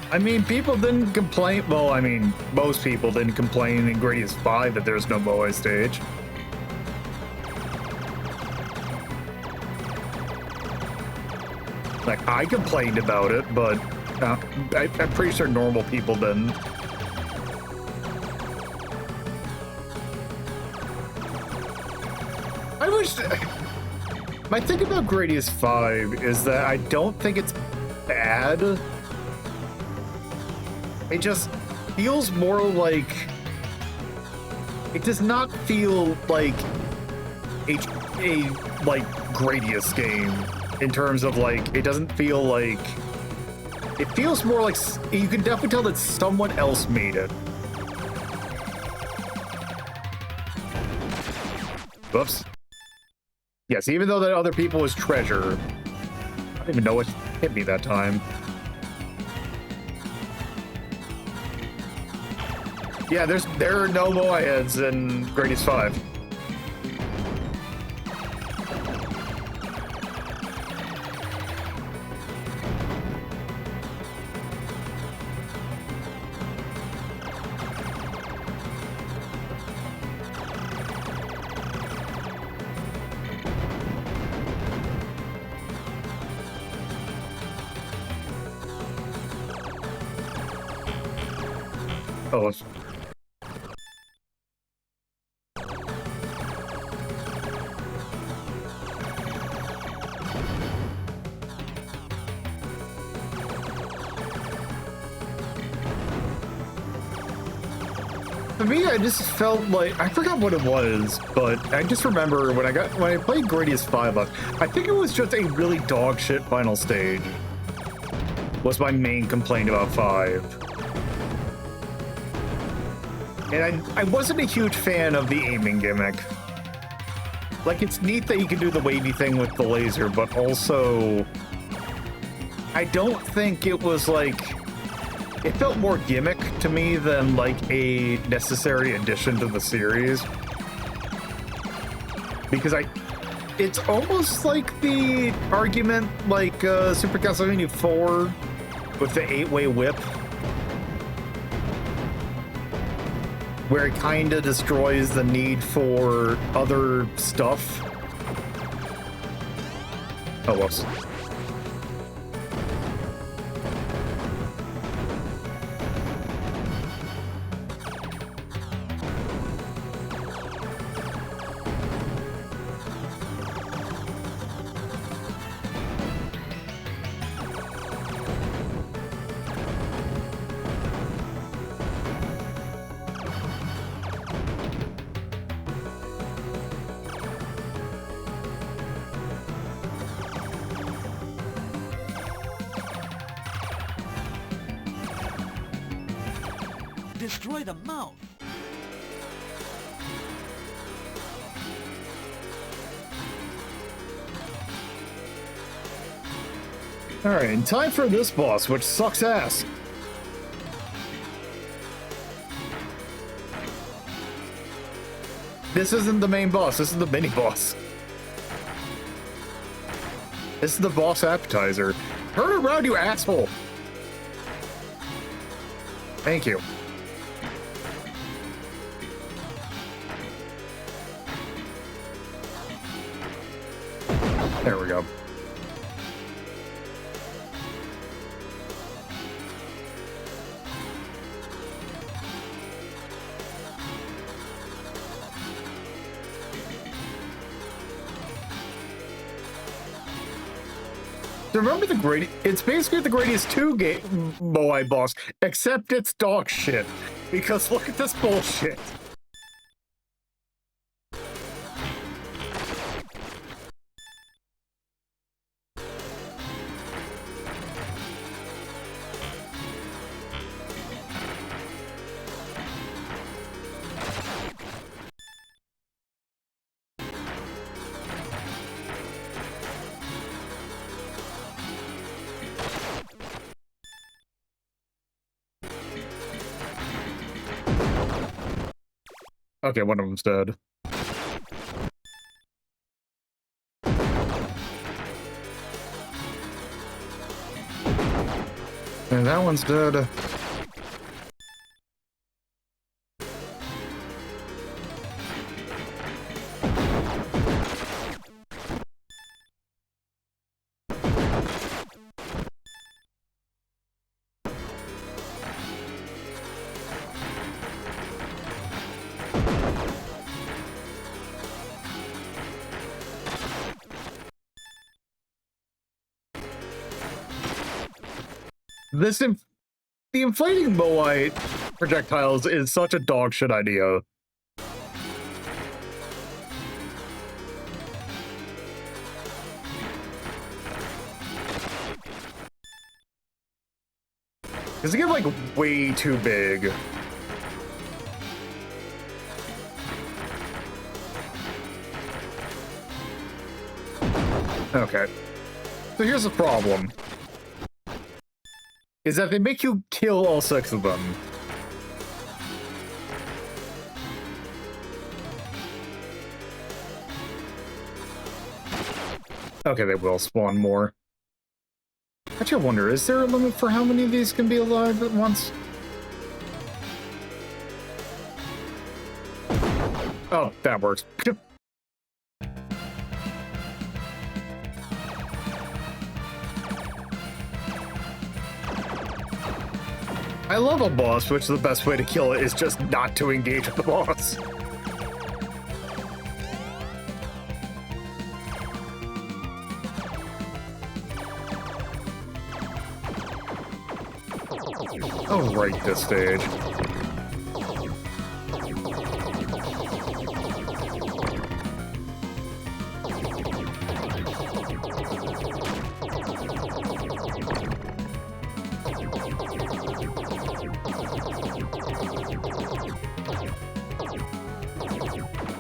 I mean, people didn't complain. Well, I mean, most people didn't complain in Gradius 5 that there's no Moai stage. Like, I complained about it, but I'm pretty sure normal people didn't. I wish... My thing about Gradius 5 is that I don't think it's bad. It just feels more like... It does not feel like a Gradius game in terms of, like, it doesn't feel like... It feels more like... You can definitely tell that someone else made it. Whoops. Yes, even though that other people was treasure. I don't even know what hit me that time. Yeah, there are no Moai heads in Gradius 5. Oh, it's... For me, I just felt like I forgot what it was, but I just remember when I played Gradius 5 up, I think it was just a really dog shit final stage. Was my main complaint about 5. And I wasn't a huge fan of the aiming gimmick. Like, it's neat that you can do the wavy thing with the laser, but also I don't think it was like, it felt more gimmick to me than like a necessary addition to the series. Because it's almost like the argument like Super Castlevania 4 with the 8-way whip, where it kind of destroys the need for other stuff. Oh, whoops. Destroy the mouth. Alright, time for this boss, which sucks ass. This isn't the main boss, this is the mini boss. This is the boss appetizer. Turn around, you asshole! Thank you. There we go. Remember the Gradius? It's basically the Gradius 2 game Moai boss, except it's dog shit. Because look at this bullshit. Okay, one of them's dead. And that one's dead. The inflating Moai projectiles is such a dog shit idea. Because they get like way too big. Okay. So here's the problem. Is that they make you kill all 6 of them. Okay, they will spawn more. Actually, I wonder, is there a limit for how many of these can be alive at once? Oh, that works. I love a boss, which the best way to kill it is just not to engage with the boss. Oh, right, this stage.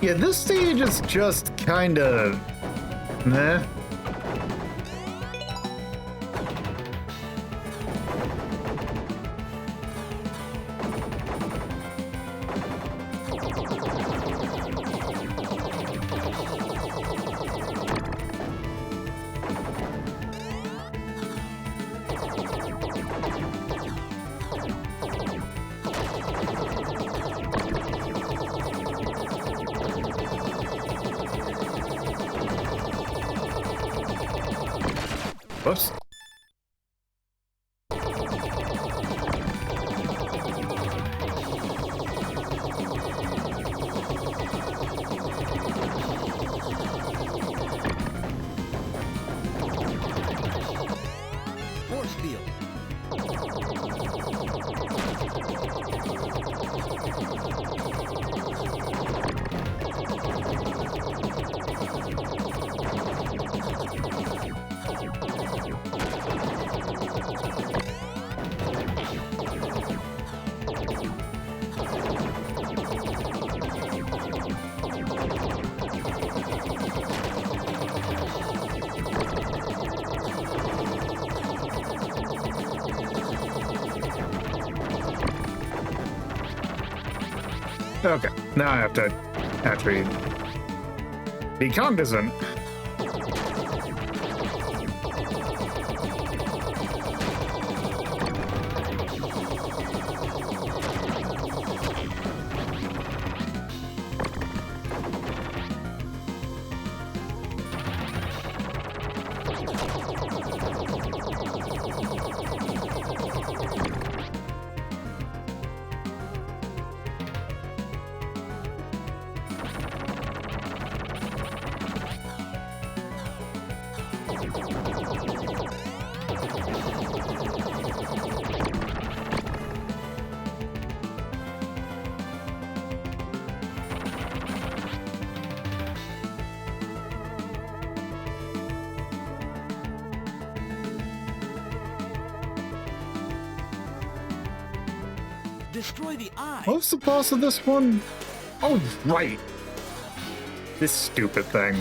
Yeah, this stage is just kind of meh. Whoops. Force field. Okay, now I have to actually be cognizant. Destroy the eye. What's the boss of this one? Oh, right. This stupid thing.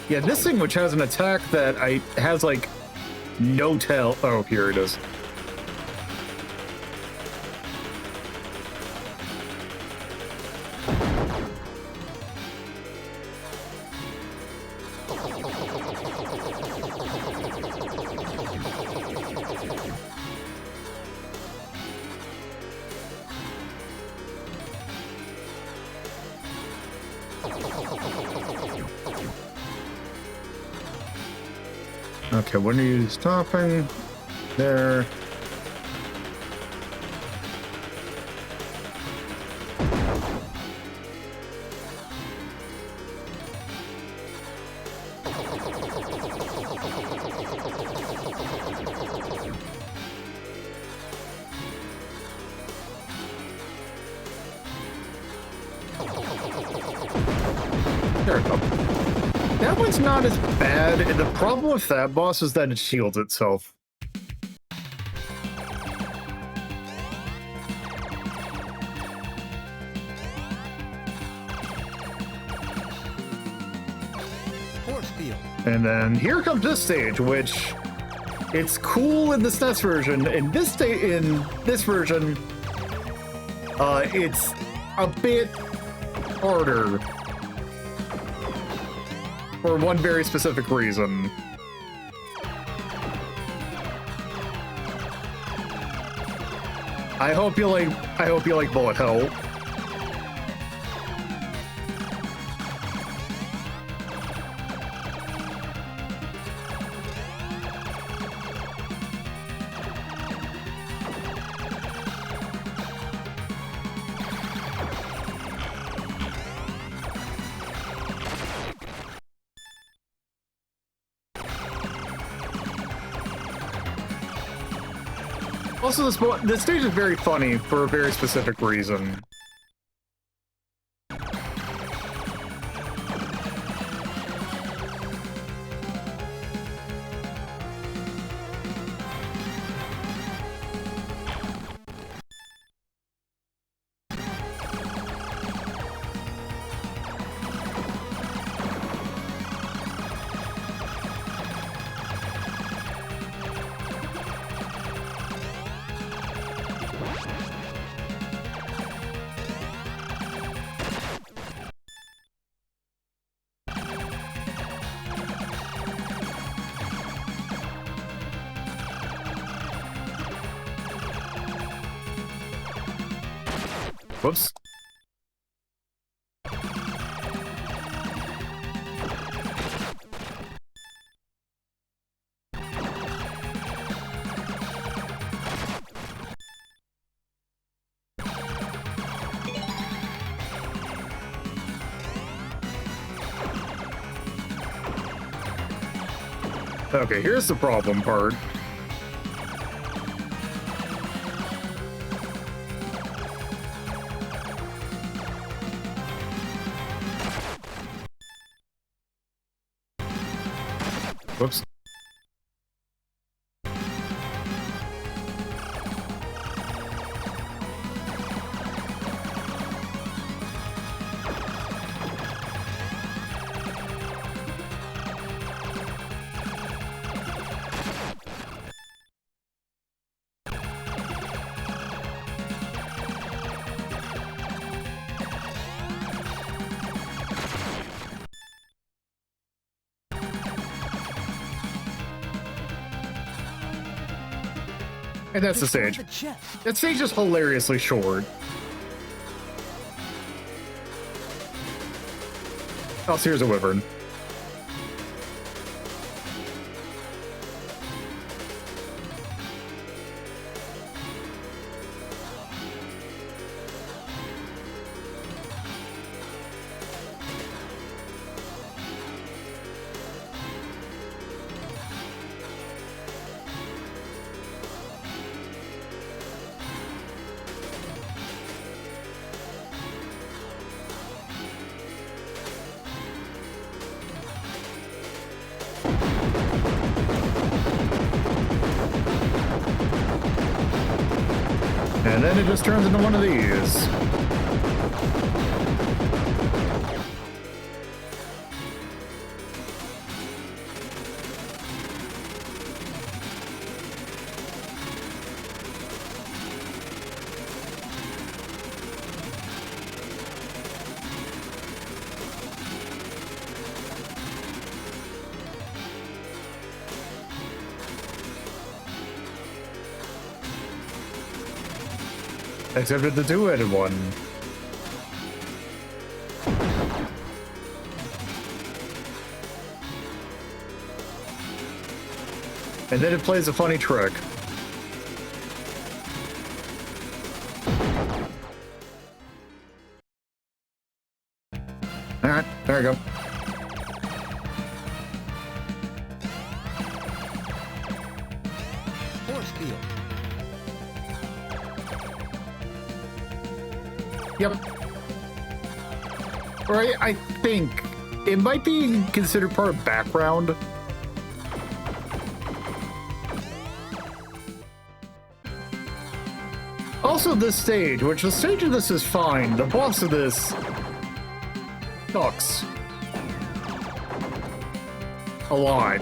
Yeah, this thing, which has an attack that has like no tail. Oh, here it is. Okay, when are you stopping? There. There we go. That one's not as bad. The problem with that boss is that it shields itself. Force field. And then here comes this stage, which it's cool in the SNES version. In this version, it's a bit harder. For one very specific reason. I hope you like bullet hell. Also, this stage is very funny for a very specific reason. Whoops. Okay, here's the problem part. Whoops. And that's the Destroy stage. the chest. That stage is hilariously short. Oh, so here's a wyvern. And then it just turns into one of these. Except for the two-headed one. And then it plays a funny trick. Alright, there we go. Force field. Yep. Right, I think it might be considered part of background. Also, this stage, which the stage of this is fine, the boss of this sucks. A lot.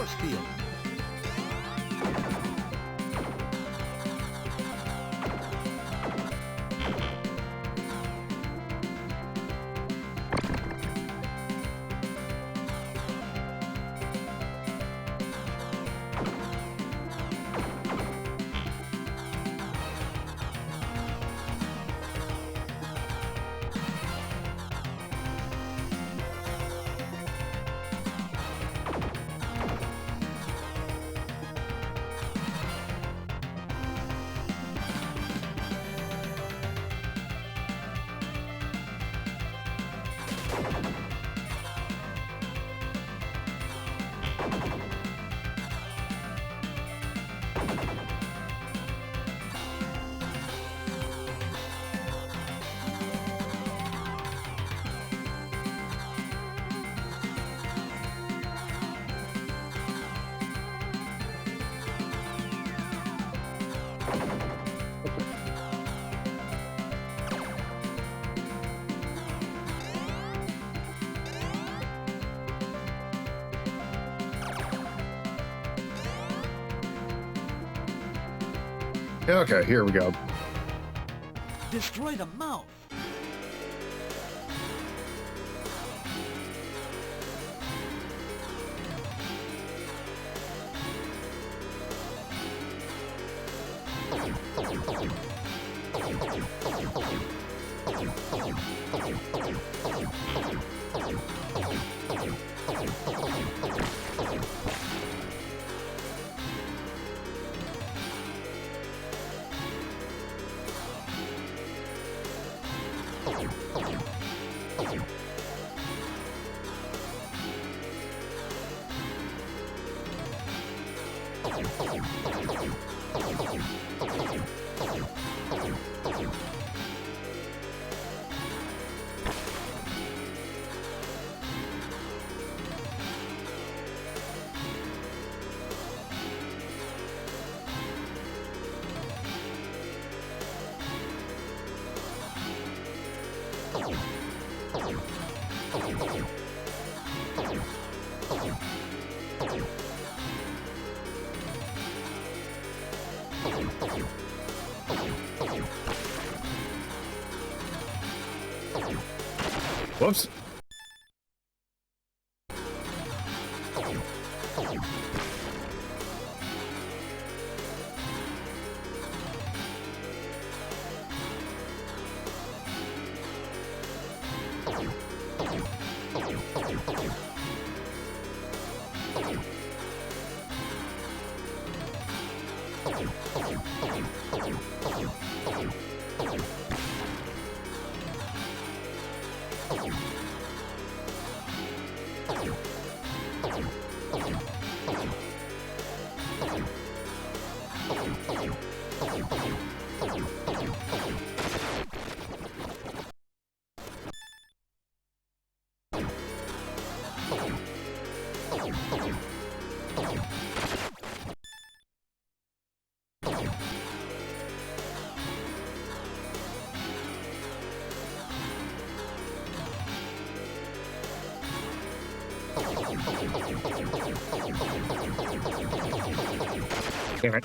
Force field. Okay, here we go. Destroy the mouth. Whoops. Damn it.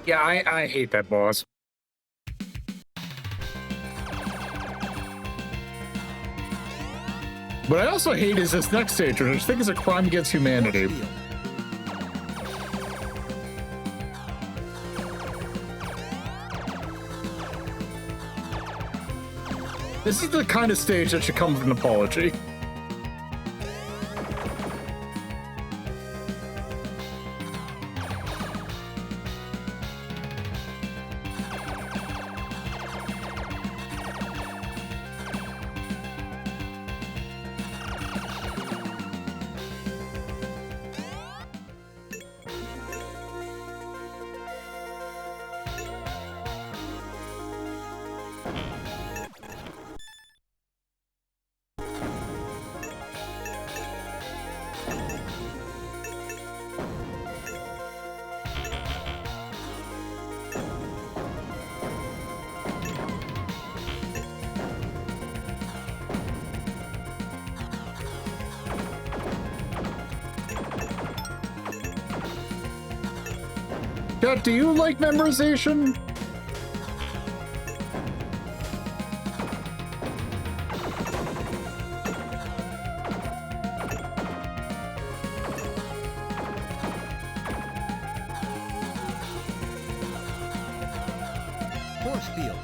Yeah, I hate that boss. What I also hate is this next stage, which I think is a crime against humanity. Force field. This is the kind of stage that should come with an apology. Chat, do you like memorization? Force field.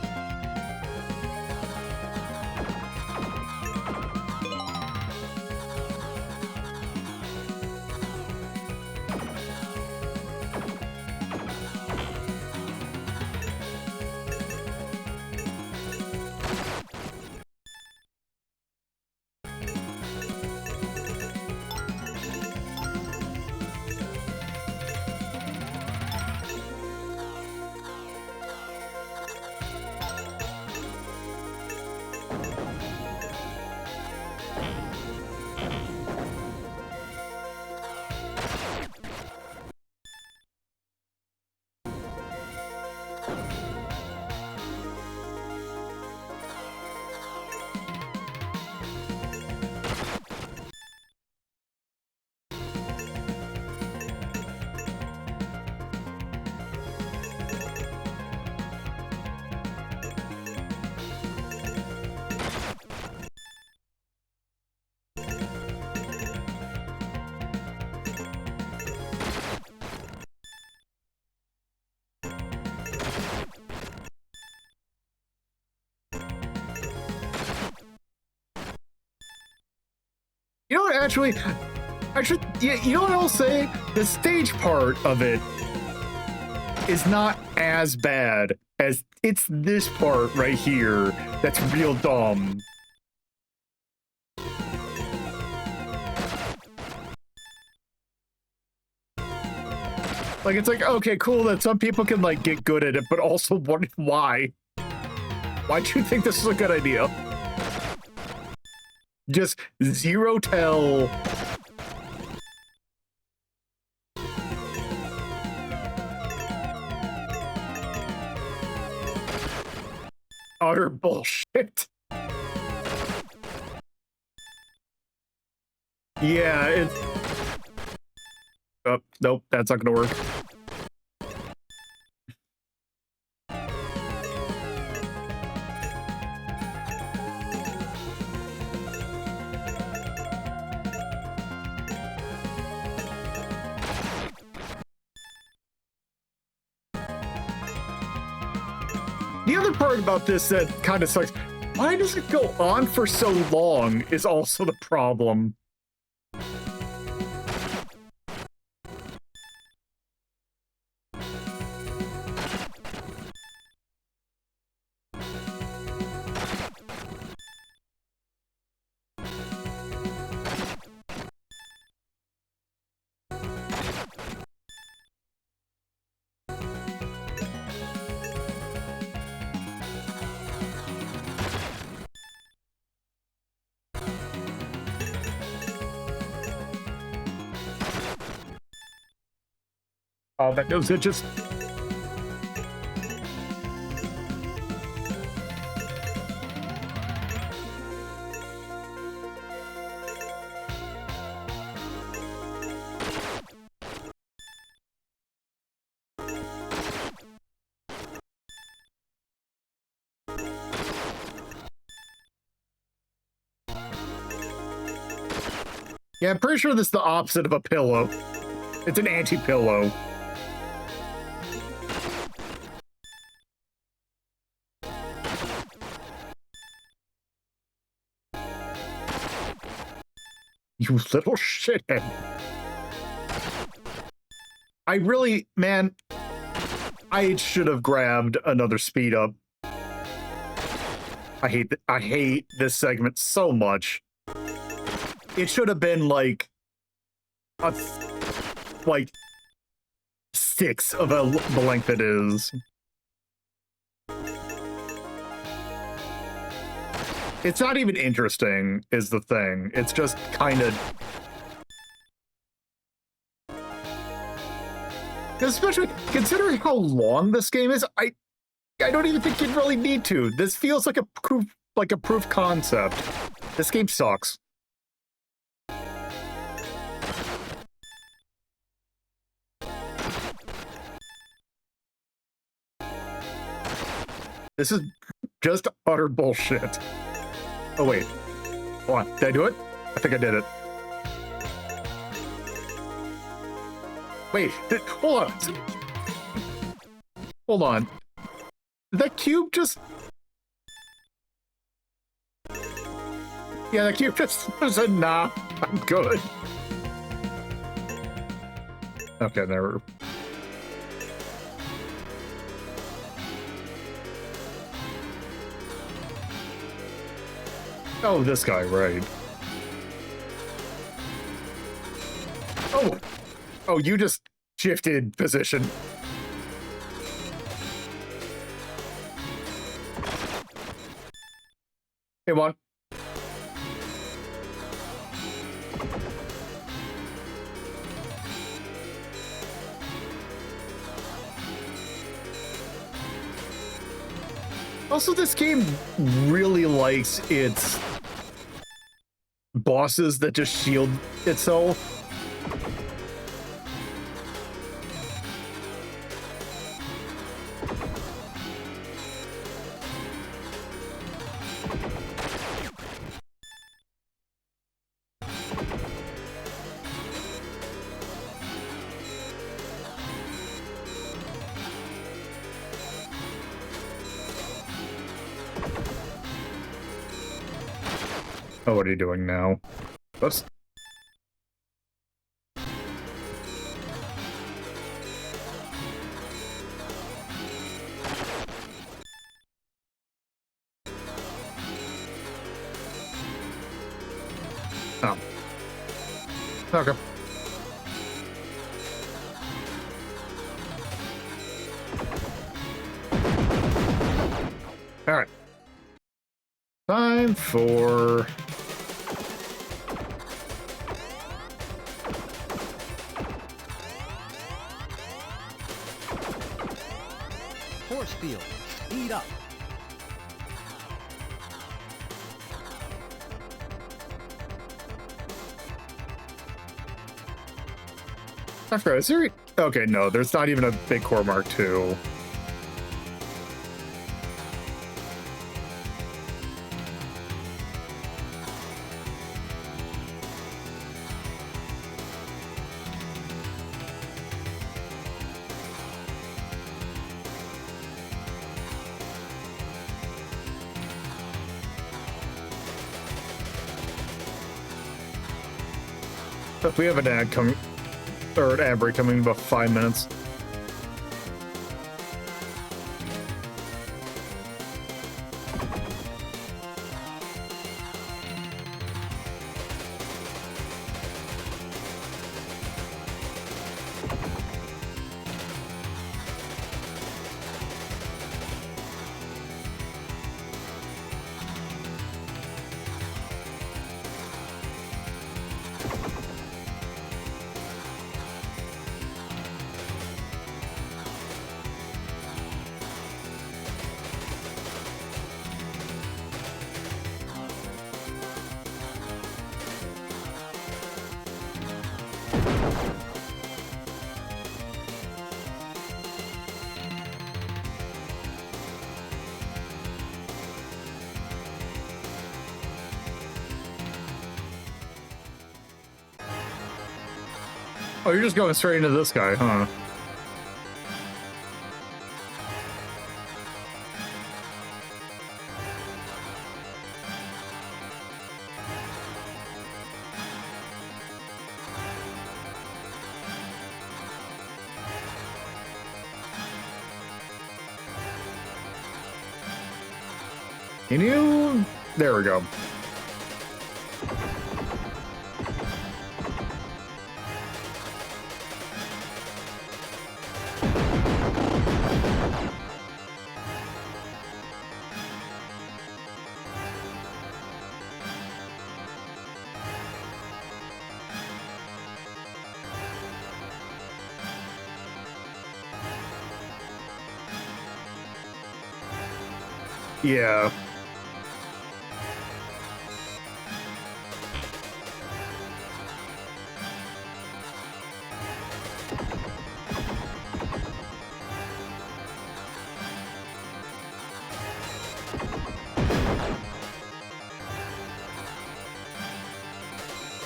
You know what, actually, yeah, you know what I'll say? The stage part of it is not as bad as it's this part right here that's real dumb. Like, it's like, okay, cool that some people can, like, get good at it, but also, why? Why'd you think this is a good idea? Just zero tell. Utter bullshit. Yeah, it's... Oh, nope, that's not gonna work. The other part about this that kind of sucks, why does it go on for so long is also the problem. Oh, that nose itches. Yeah, I'm pretty sure this is the opposite of a pillow. It's an anti-pillow. You little shithead. I really, man, I should have grabbed another speed up. I hate this segment so much. It should have been like like 6 of the length it is. It's not even interesting, is the thing. It's just kind of... Especially considering how long this game is, I don't even think you'd really need to. This feels like a proof concept. This game sucks. This is just utter bullshit. Oh, wait. Hold on. Did I do it? I think I did it. Wait. Hold on. Hold on. Did that cube just... Yeah, that cube just said, nah, I'm good. Okay, there. Oh, this guy, right. Oh! Oh, you just shifted position. Hey, one. Also, this game really likes its bosses that just shield itself. Oh, what are you doing now? Oops. Oh. Okay. All right. Time for... Force field. Speed up. I forgot, is there... Okay, no, there's not even a big core mark 2. But we have an ad coming, or an ad break coming in about 5 minutes. Oh, you're just going straight into this guy, huh? Can you? There we go. Yeah.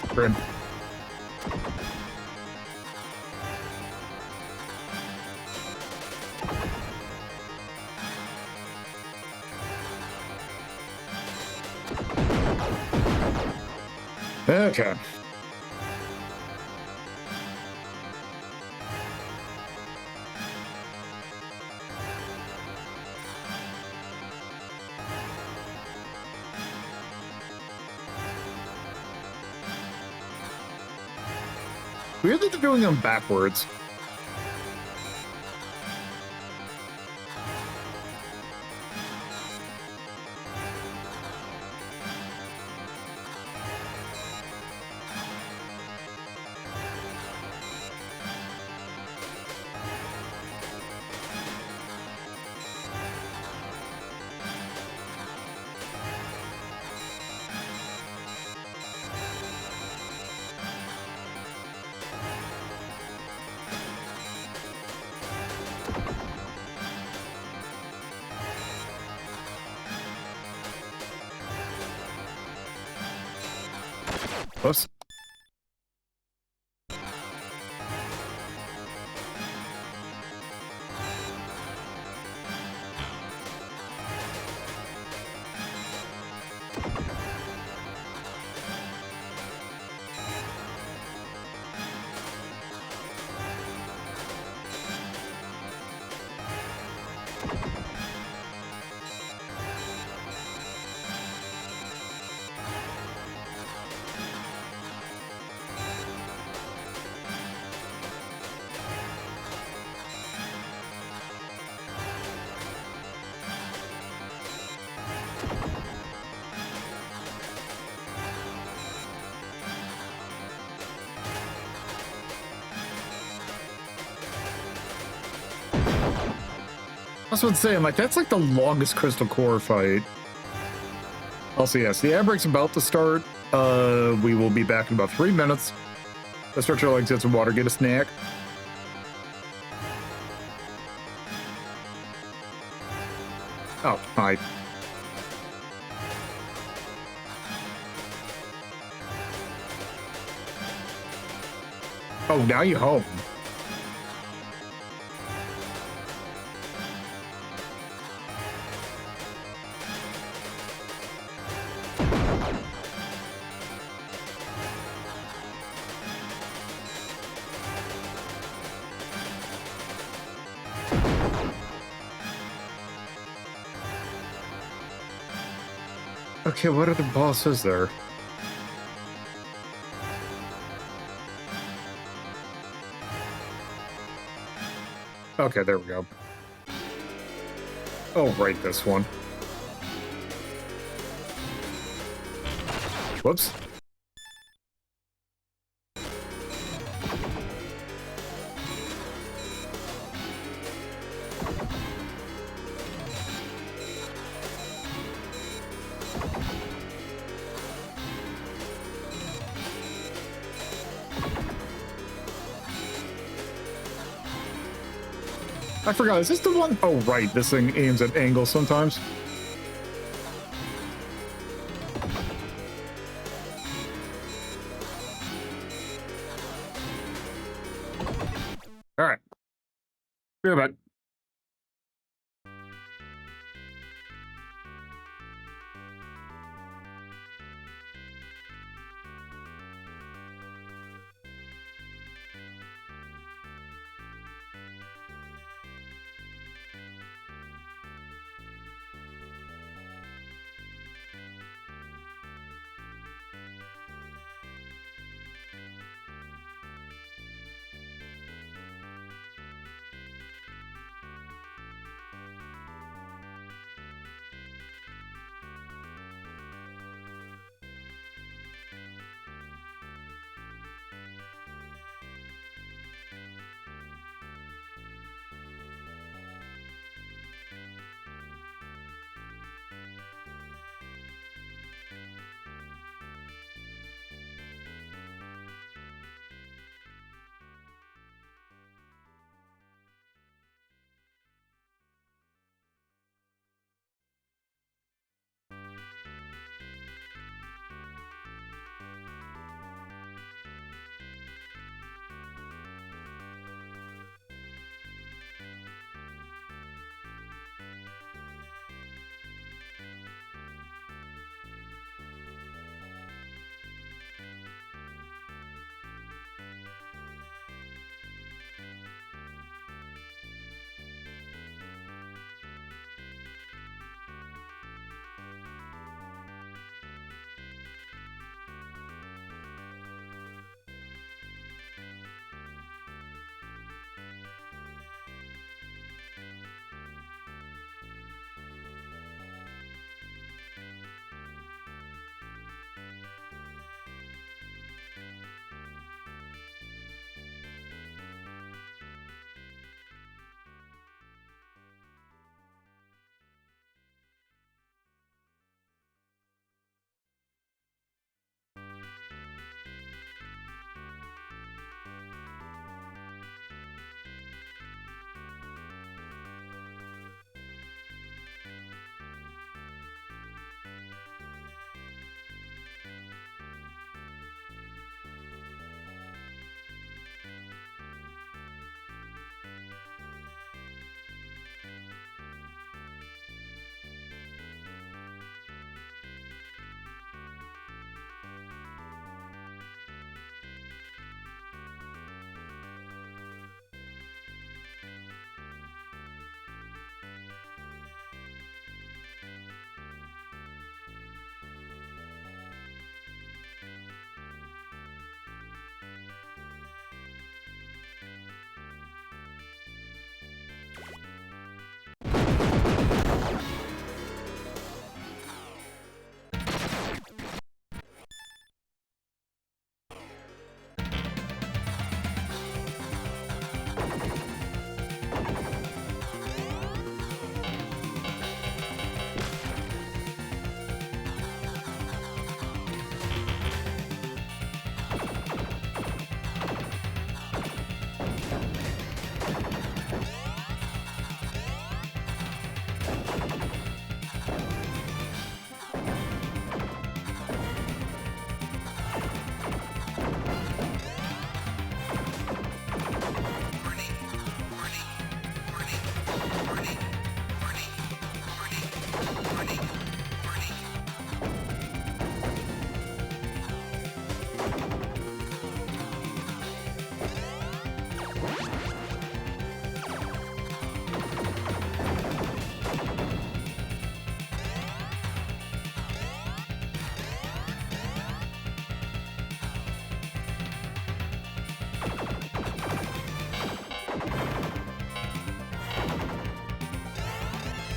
Grim. Okay. Weird that they're doing them backwards. Close. I was about to say, I'm like, that's like the longest Crystal Core fight. Also, yes, the ad break's about to start. We will be back in about 3 minutes. Let's stretch our legs, get some water, get a snack. Oh, hi. Oh, now you're home. Okay, what other boss is there? Okay, there we go. Oh, right, this one. Whoops. I forgot, is this the one? Oh, right, this thing aims at angles sometimes. All right. Be right back.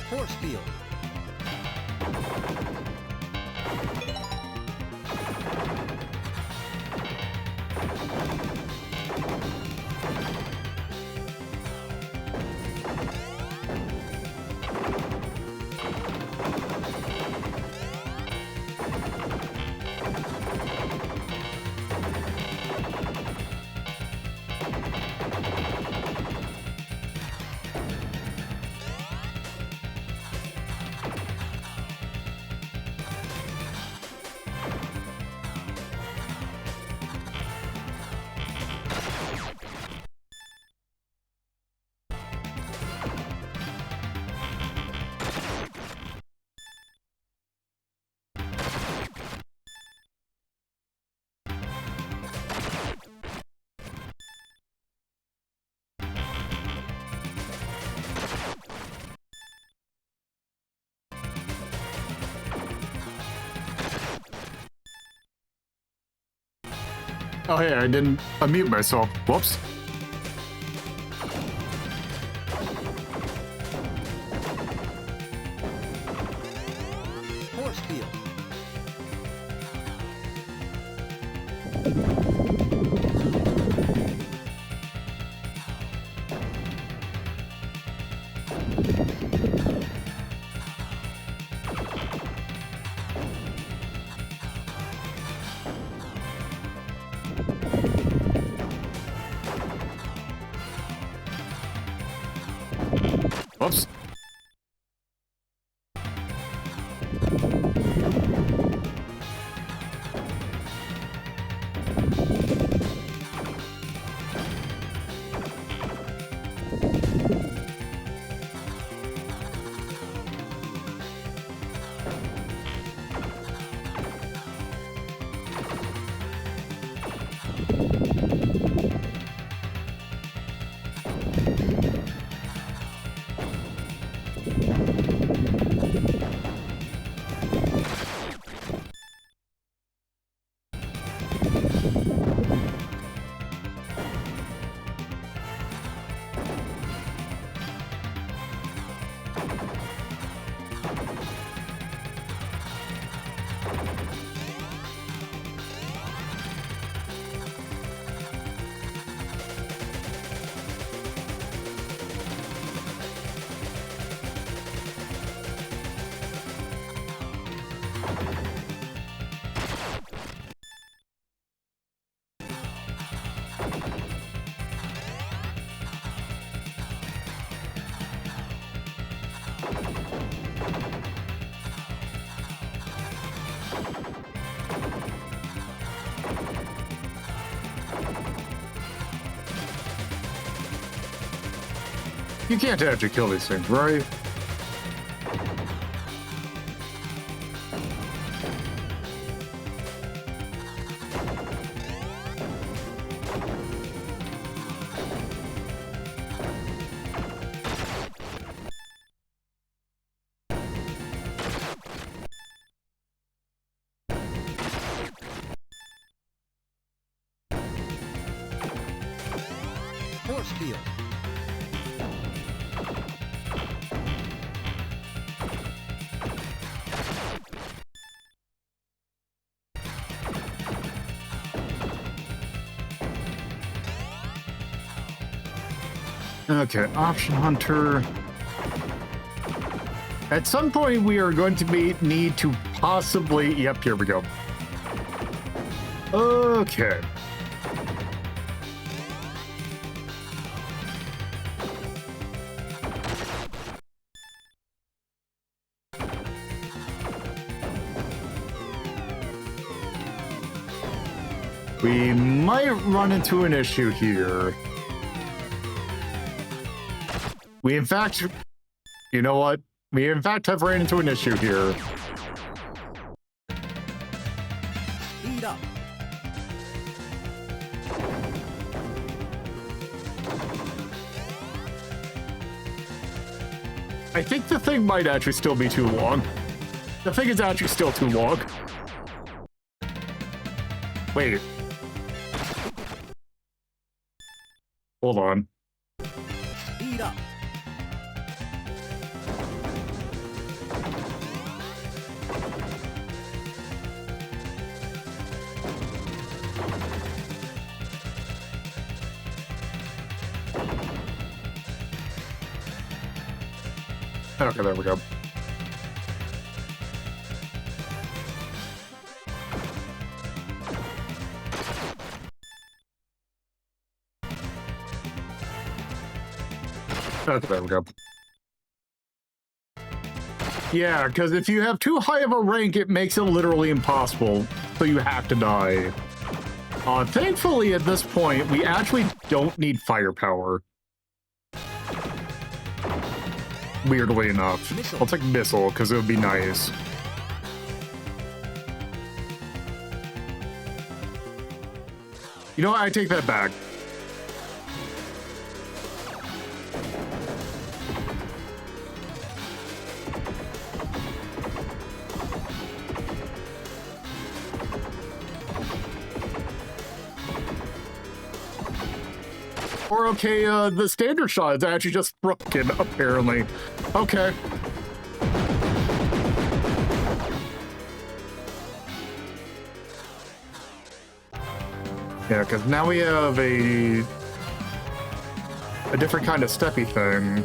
Force field. Oh, hey, I didn't unmute myself. Whoops. Force field. Whoops. You can't actually kill these things, right? Force field. Okay, option hunter. At some point, we are going to need to possibly. Yep, here we go. Okay. We might run into an issue here. We, in fact, you know what? We, in fact, have ran into an issue here. Speed up. I think the thing might actually still be too long. The thing is actually still too long. Wait. Hold on. Speed up. Okay, there we go. Okay, there we go. Yeah, because if you have too high of a rank, it makes it literally impossible. So you have to die. Thankfully, at this point, we actually don't need firepower. Weirdly enough. Missile. I'll take missile, because it would be nice. You know what? I take that back. Or okay, the standard shot is actually just broken, apparently. Okay. Yeah, because now we have a different kind of steppy thing.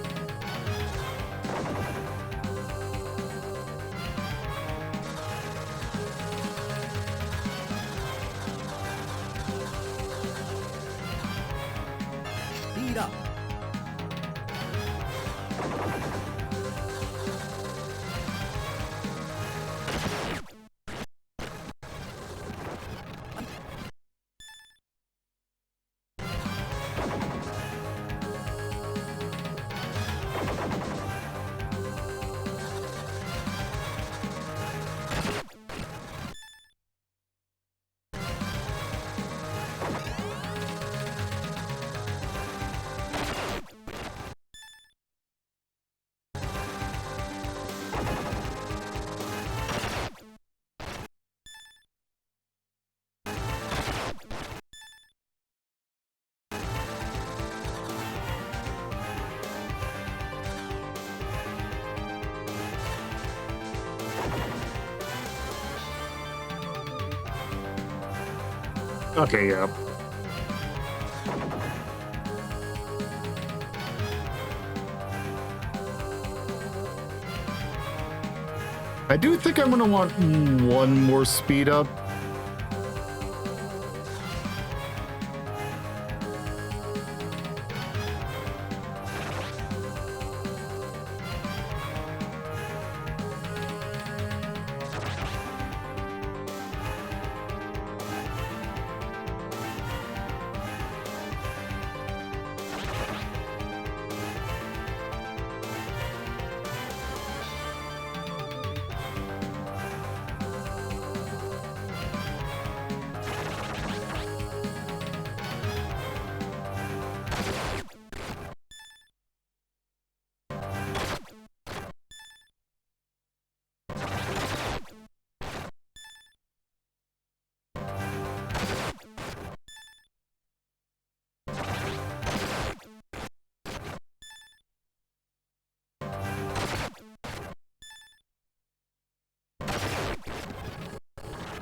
Speed up. Okay, yeah. I do think I'm gonna want one more speed up.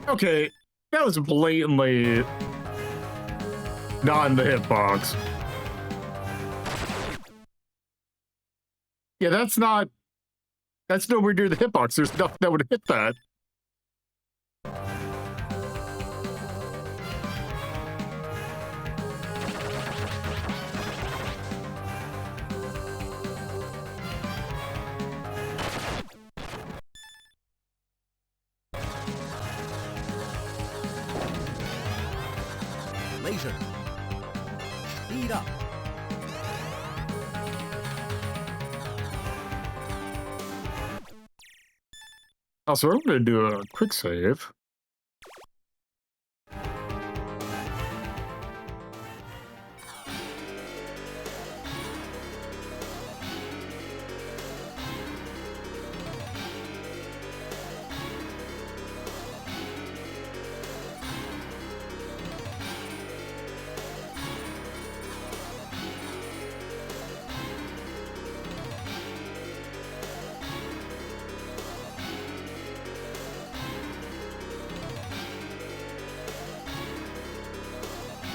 Okay, that was blatantly not in the hitbox. Yeah, that's nowhere near the hitbox. There's nothing that would hit that. Laser. Speed up. Also, I'm gonna do a quick save.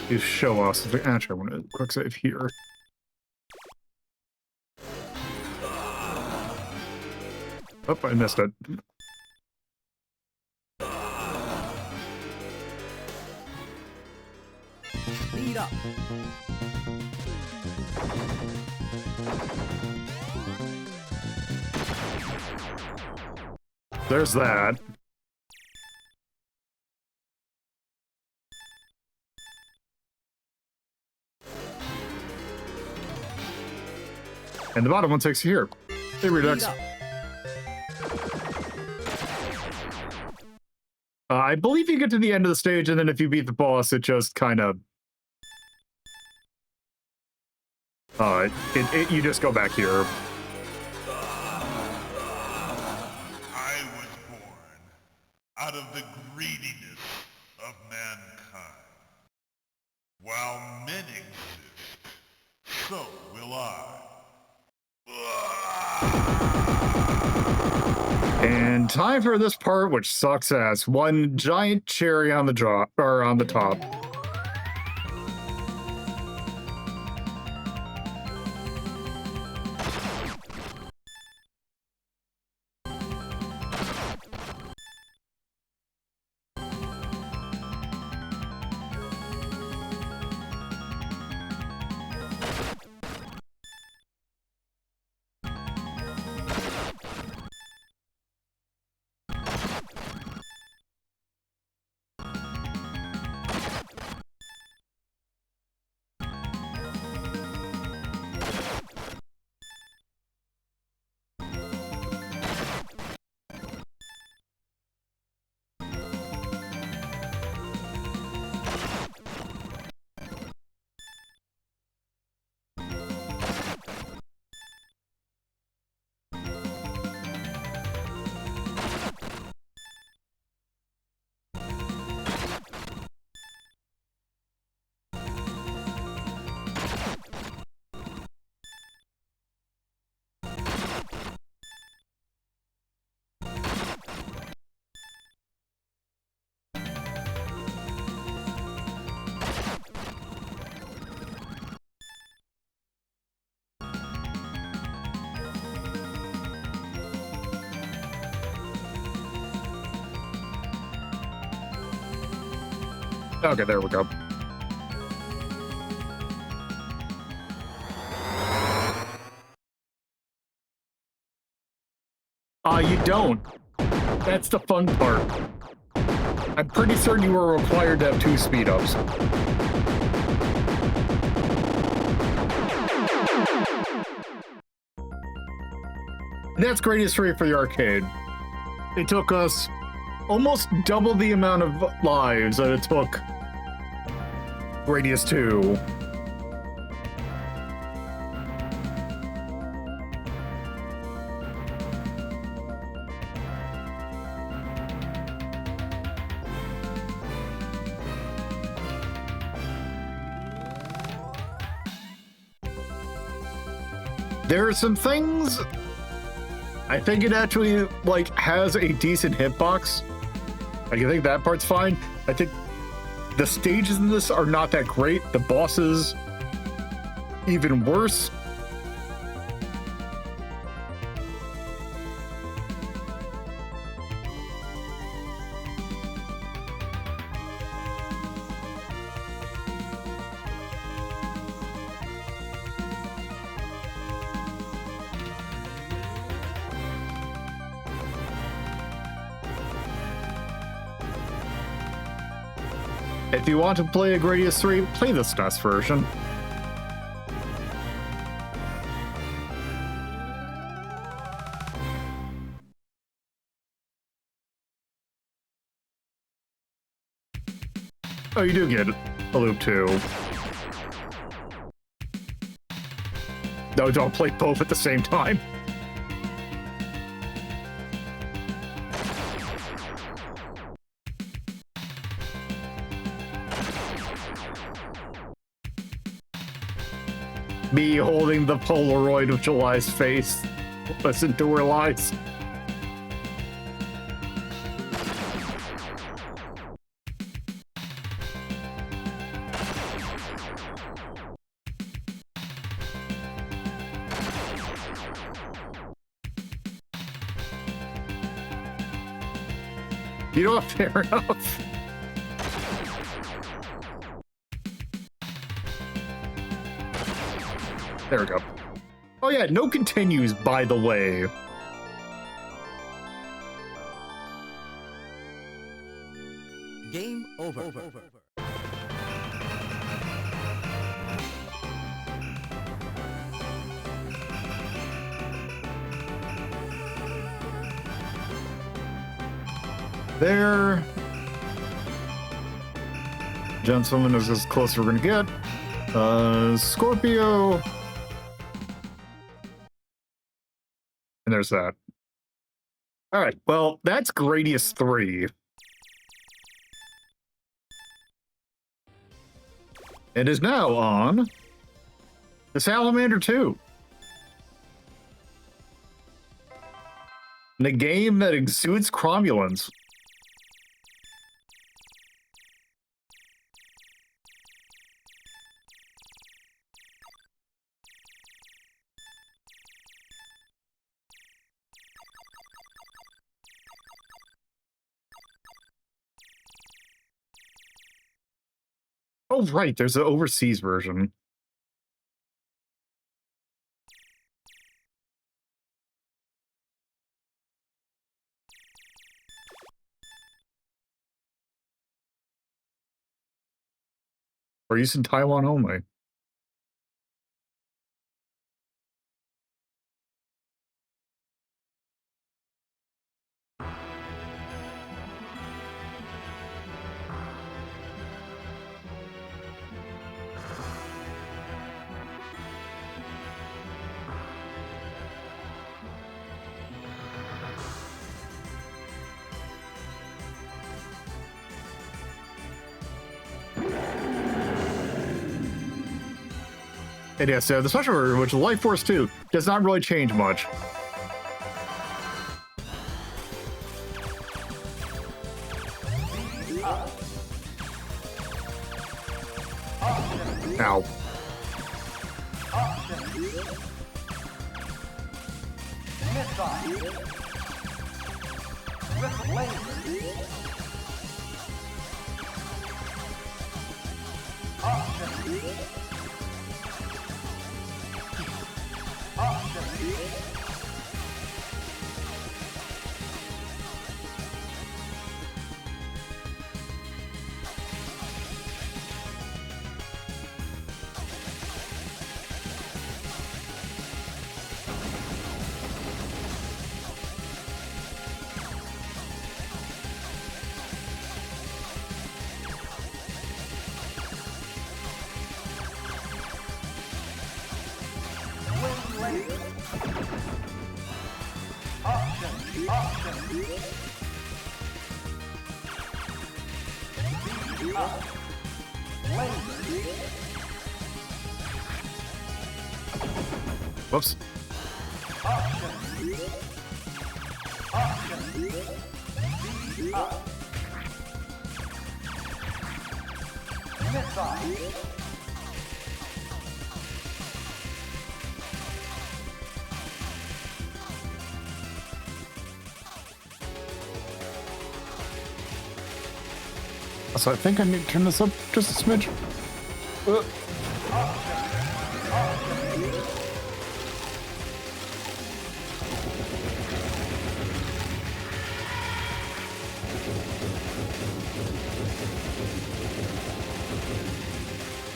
You show us. Actually, I want to quick save here. Oh, I missed it. Speed up. There's that. And the bottom one takes you here. Hey, Redux. Speed up. I believe you get to the end of the stage, and then if you beat the boss, it just kind of... you just go back here. I was born out of the greediness of mankind. While men exist And time for this part, which sucks ass. One giant cherry on the drop, or on the top. Okay, there we go. You don't. That's the fun part. I'm pretty certain you were required to have 2 speed-ups. And that's Gradius 3 for the arcade. It took us almost double the amount of lives that it took Gradius 2. There are some things. I think it actually like has a decent hitbox. Like, I think that part's fine. I think the stages in this are not that great. The bosses, even worse. If you want to play a Gradius 3, play the SNES version. Oh, you do get a loop too. No, don't play both at the same time. Me holding the Polaroid of July's face. Listen to her lies. You know what? Fair enough. There we go. Oh yeah, no continues, by the way. Game over. There. Gentleman is as close as we're gonna get. Scorpio. And there's that. All right, well, that's Gradius 3. It is now on the Salamander 2. In a game that exudes cromulence. Oh, right, there's an overseas version. Or used in Taiwan only. And yes, the special version, which is Life Force 2, does not really change much. Ow. Whoops. So I think I need to turn this up just a smidge.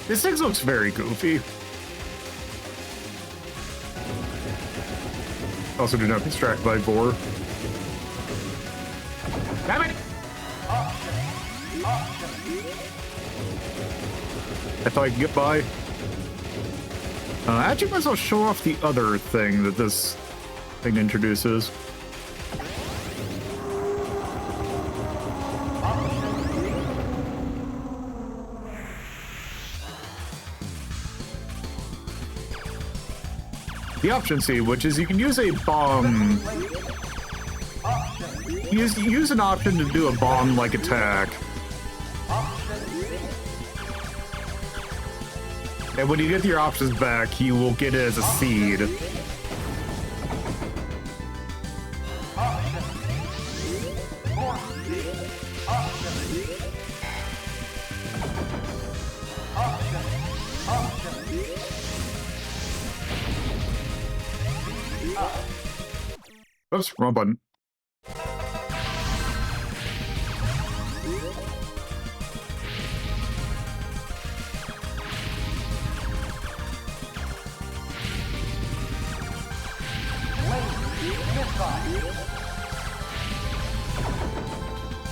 This thing looks very goofy. Also, do not be distracted by boar. Damn it! I thought I could get by. Actually, might as well show off the other thing that this thing introduces. The option C, which is you can use a bomb. Use an option to do a bomb-like attack. And when you get your options back, you will get it as a seed. Oops, wrong button.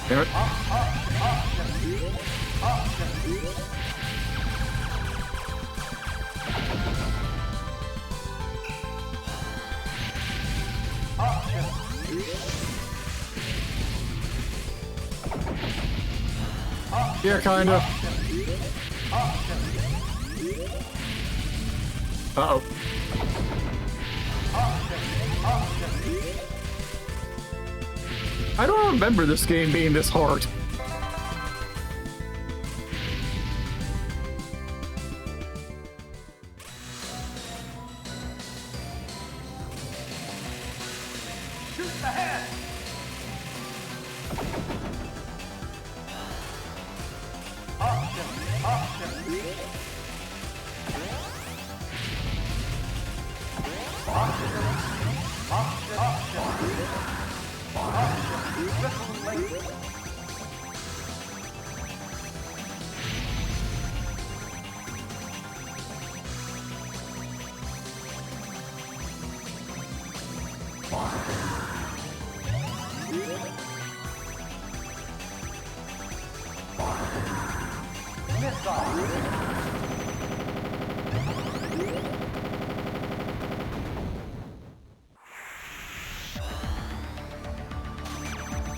Damn it. Yeah, kinda. Uh-oh. I don't remember this game being this hard.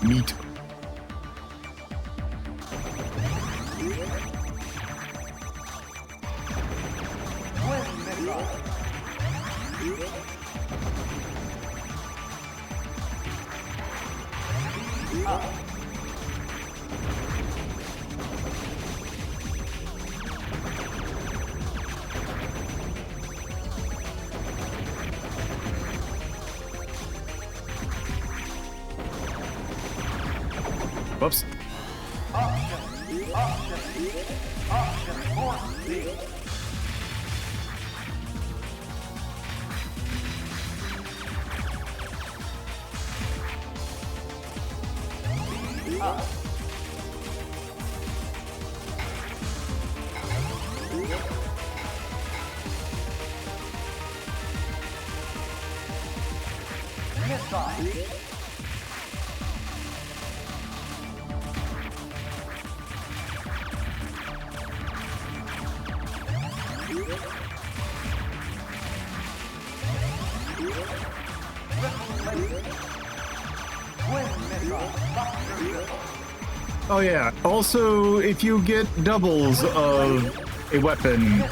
Meat. Whoops. Oh yeah, also if you get doubles of a weapon,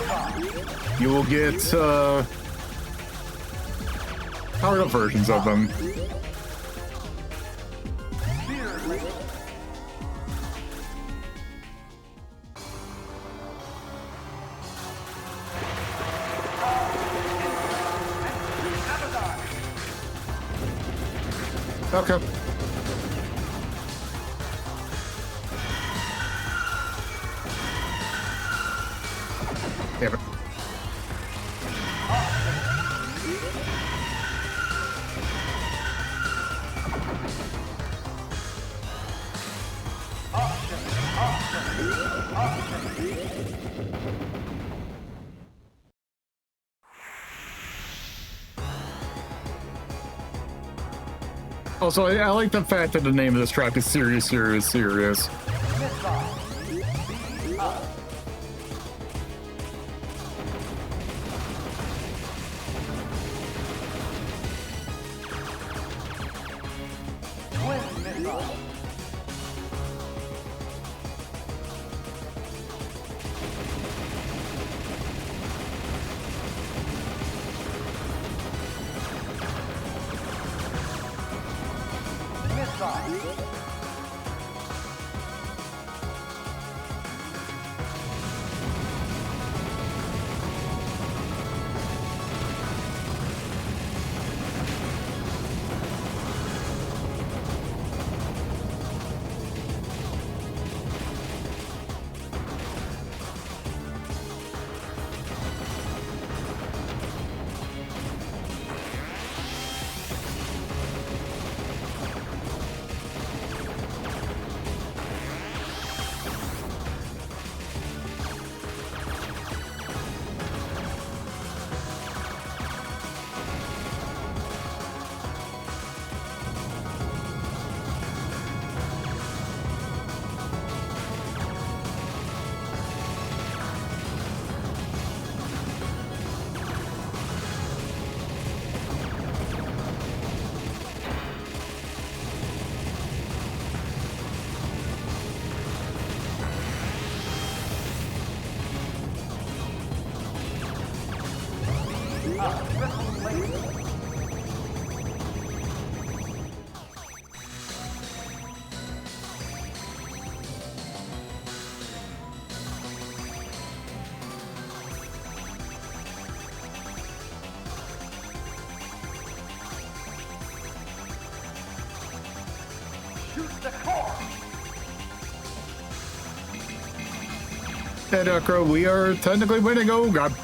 you will get powered up versions of them. Okay. Damn it. Also, I like the fact that the name of this track is Serious, Serious, Serious. And Crow, we are technically winning. Oh god.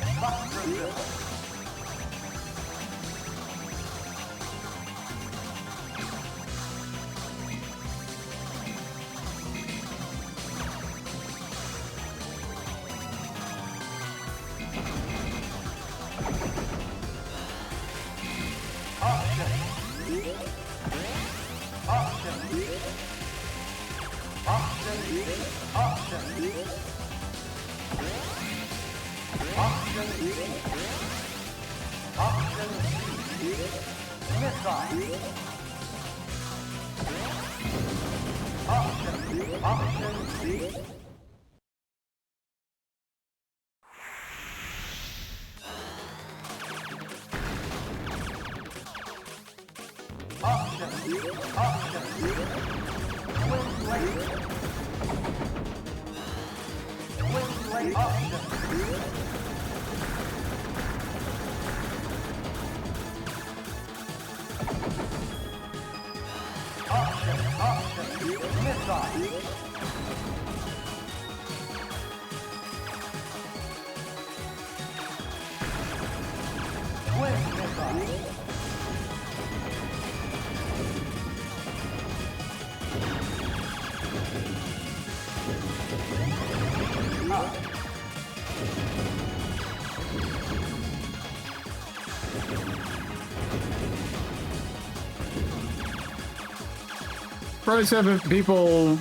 Probably 7 people.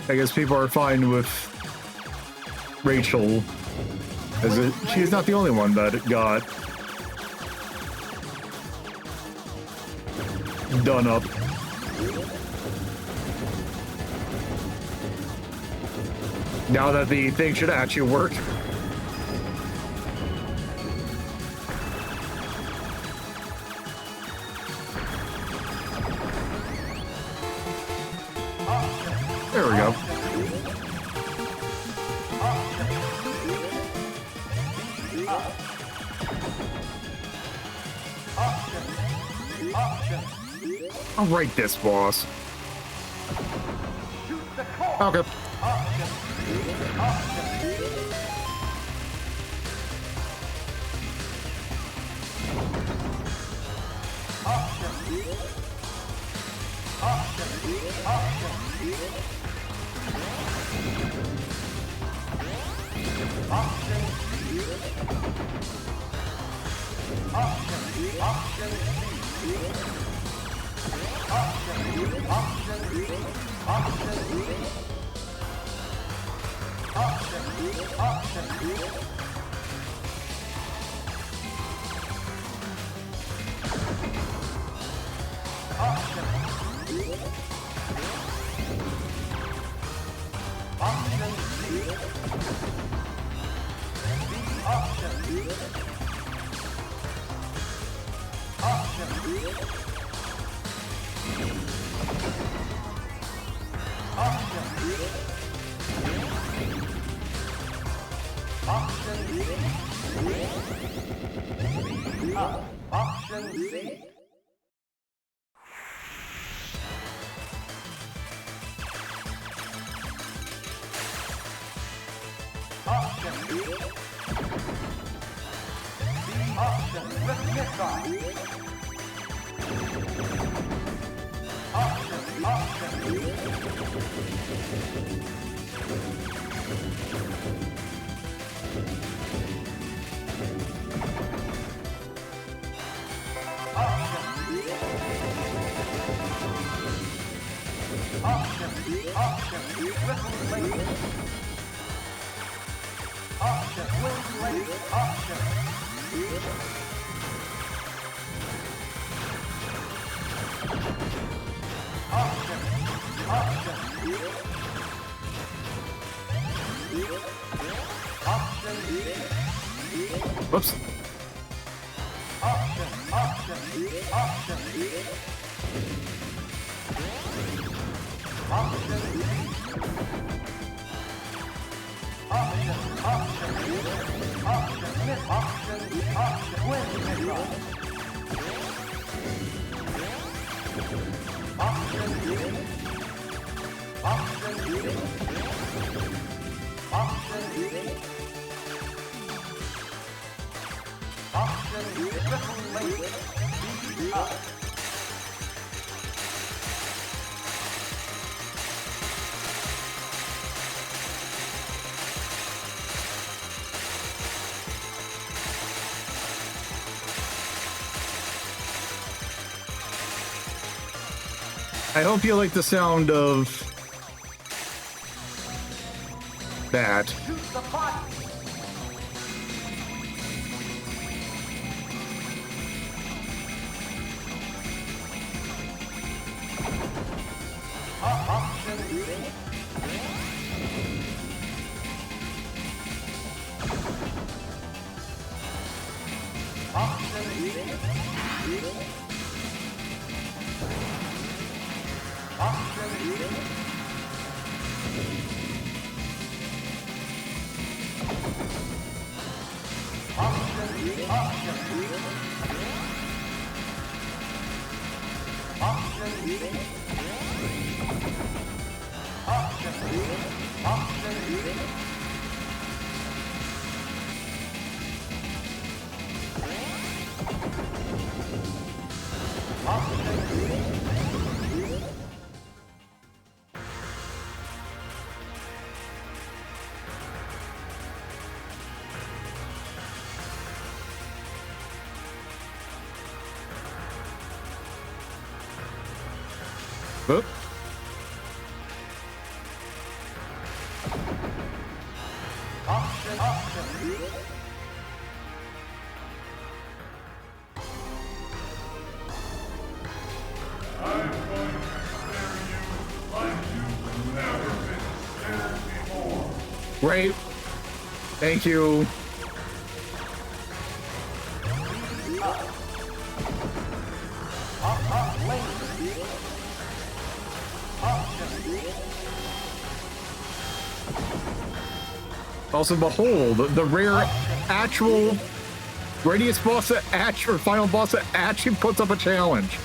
I guess people are fine with Rachel, as she's not the only one that got done up. Now that the thing should actually work. There we go. I'll write this, boss. Okay. Whoops. I hope you like the sound of that. Oop. I'm going to spare you like you've never been spared before. Great. Thank you. Also, behold, the rare actual Gradius boss that or final boss that actually puts up a challenge.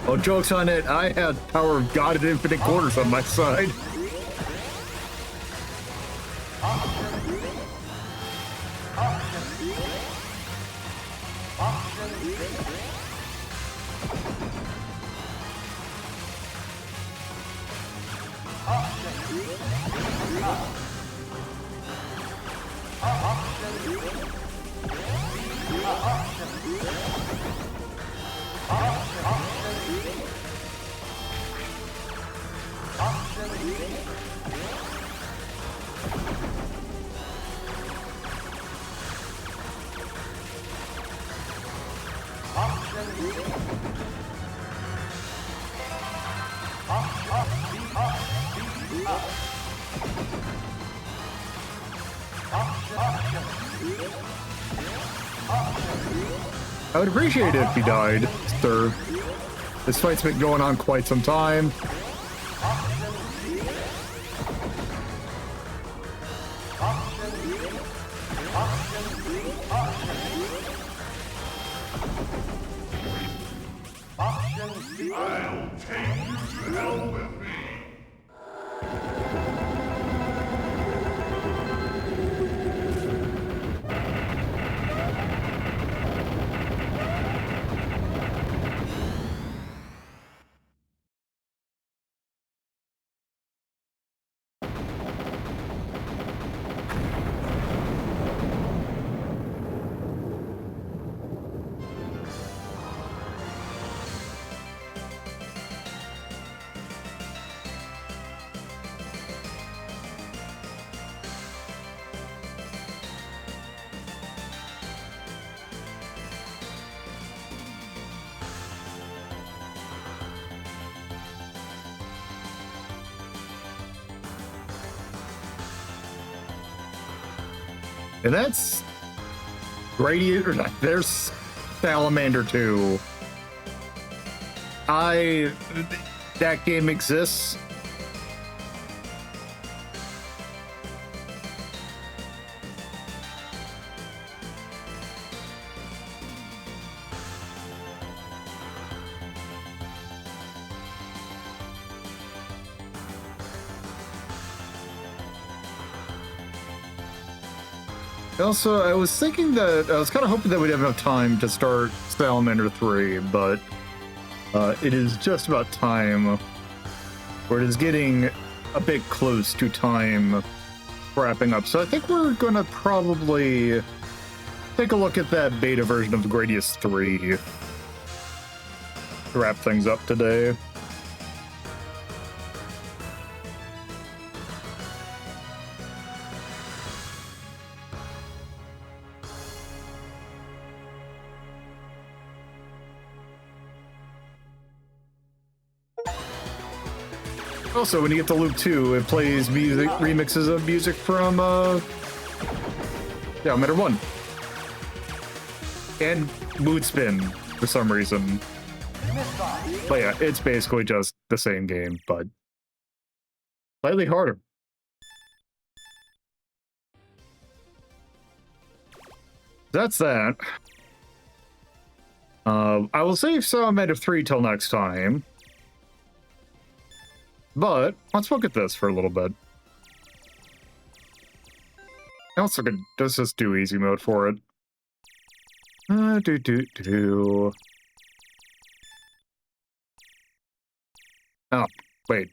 Oh, joke's on it. I had power of God and infinite quarters on my side. I would appreciate it if he died, sir. This fight's been going on quite some time. I'll take you to hell with me. And that's Gradius, or there's Salamander 2. That game exists. Also, I was thinking that I was kind of hoping that we'd have enough time to start Salamander 3, but it is just about time, or it is getting a bit close to time wrapping up. So I think we're going to probably take a look at that beta version of the Gradius 3 to wrap things up today. Also, when you get to Loop 2, it plays music remixes of music from Matter 1. And Mood Spin, for some reason. But yeah, it's basically just the same game, but slightly harder. That's that. I will save Salamander 3 till next time. But let's look at this for a little bit. I also could just do easy mode for it. Oh, wait.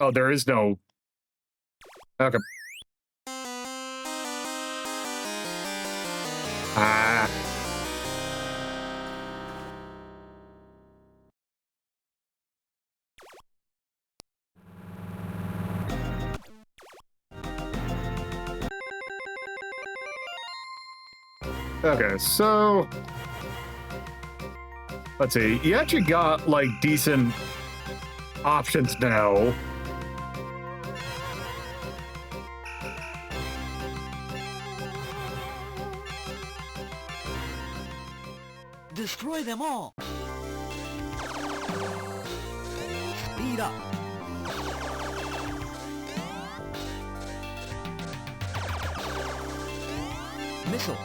Oh, there is no... Okay. Ah. Okay, so let's see. You actually got like decent options now. Destroy them all. Speed up. Missile.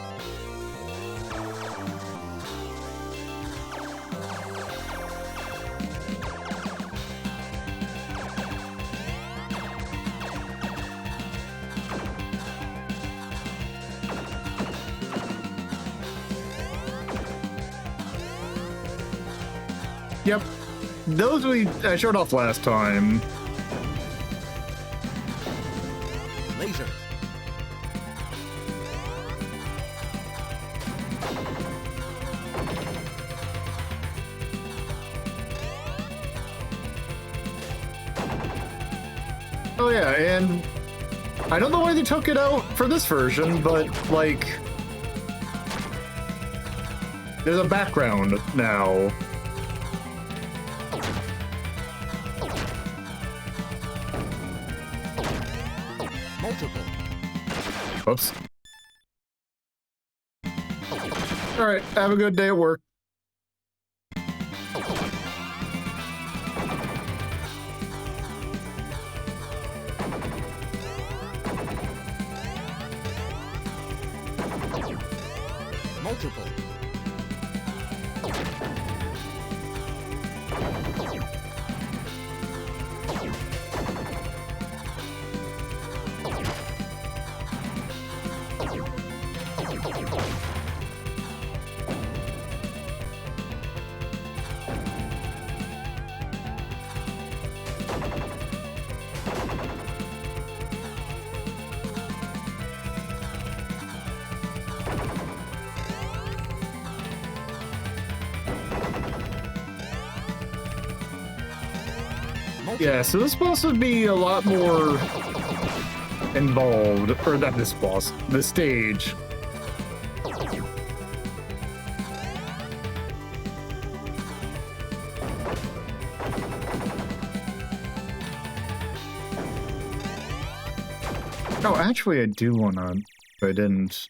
Yep. Those I showed off last time. Laser. Oh yeah, and I don't know why they took it out for this version, but like there's a background now. Multiple. Oops. Alright, have a good day at work. Multiple. Yeah, so this boss would be a lot more involved, or not this boss, the stage. Oh, actually I do wanna, but I didn't.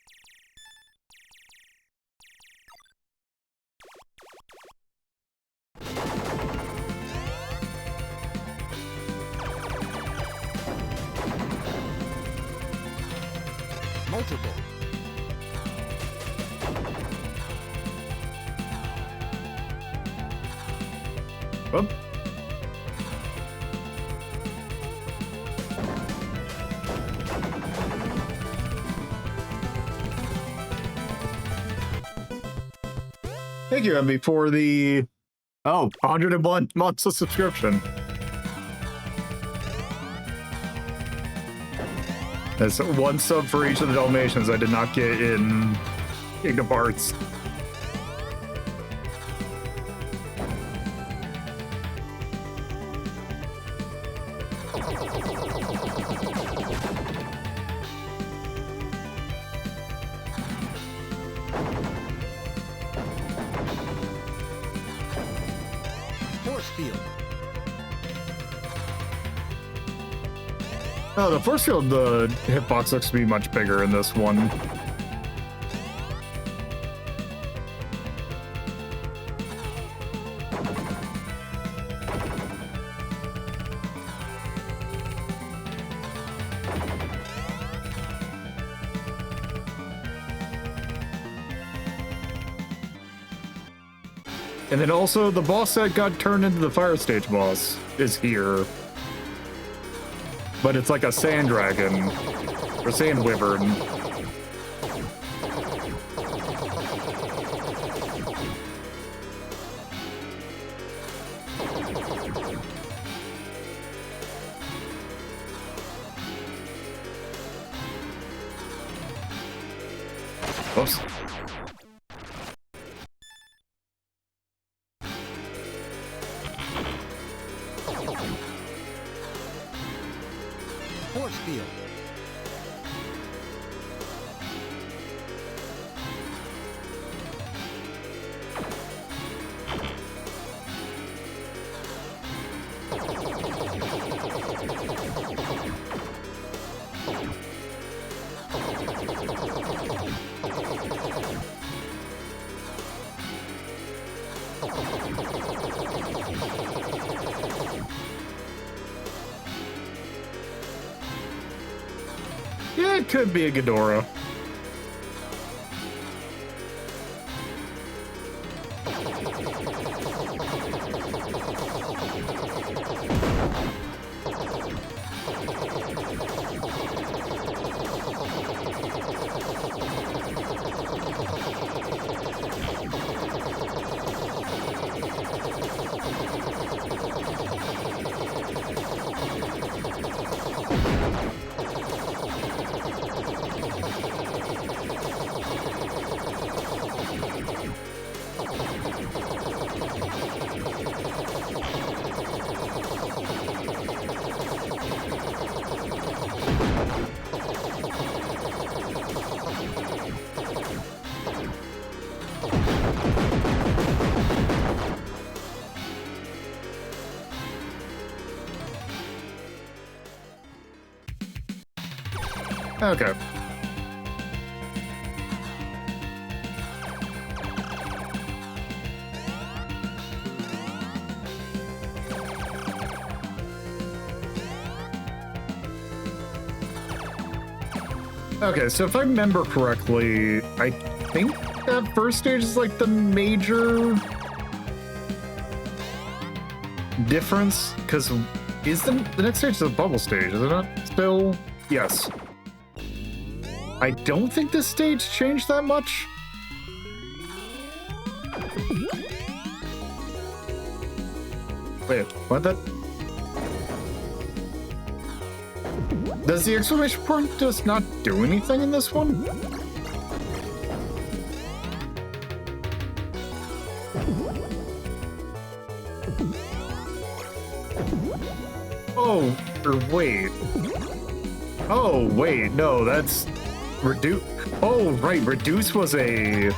Multiple. Oop. Thank you, Emmy, for the 101 months of subscription. That's one sub for each of the Dalmatians I did not get in Kingdom Hearts. Force field. Oh, the force field, the hitbox looks to be much bigger in this one. And then also the boss that got turned into the fire stage boss is here. But it's like a sand dragon or sand wyvern. Oops. Force field. Yeah, it could be a Ghidorah. Okay. Okay, so if I remember correctly, I think that first stage is like the major difference, because is the next stage the bubble stage, is it not? Still, yes. I don't think this stage changed that much. Wait, what the? Does the exclamation point just not do anything in this one? Oh, or wait. Oh, wait, no, that's... Reduce. Oh, right, Reduce was a...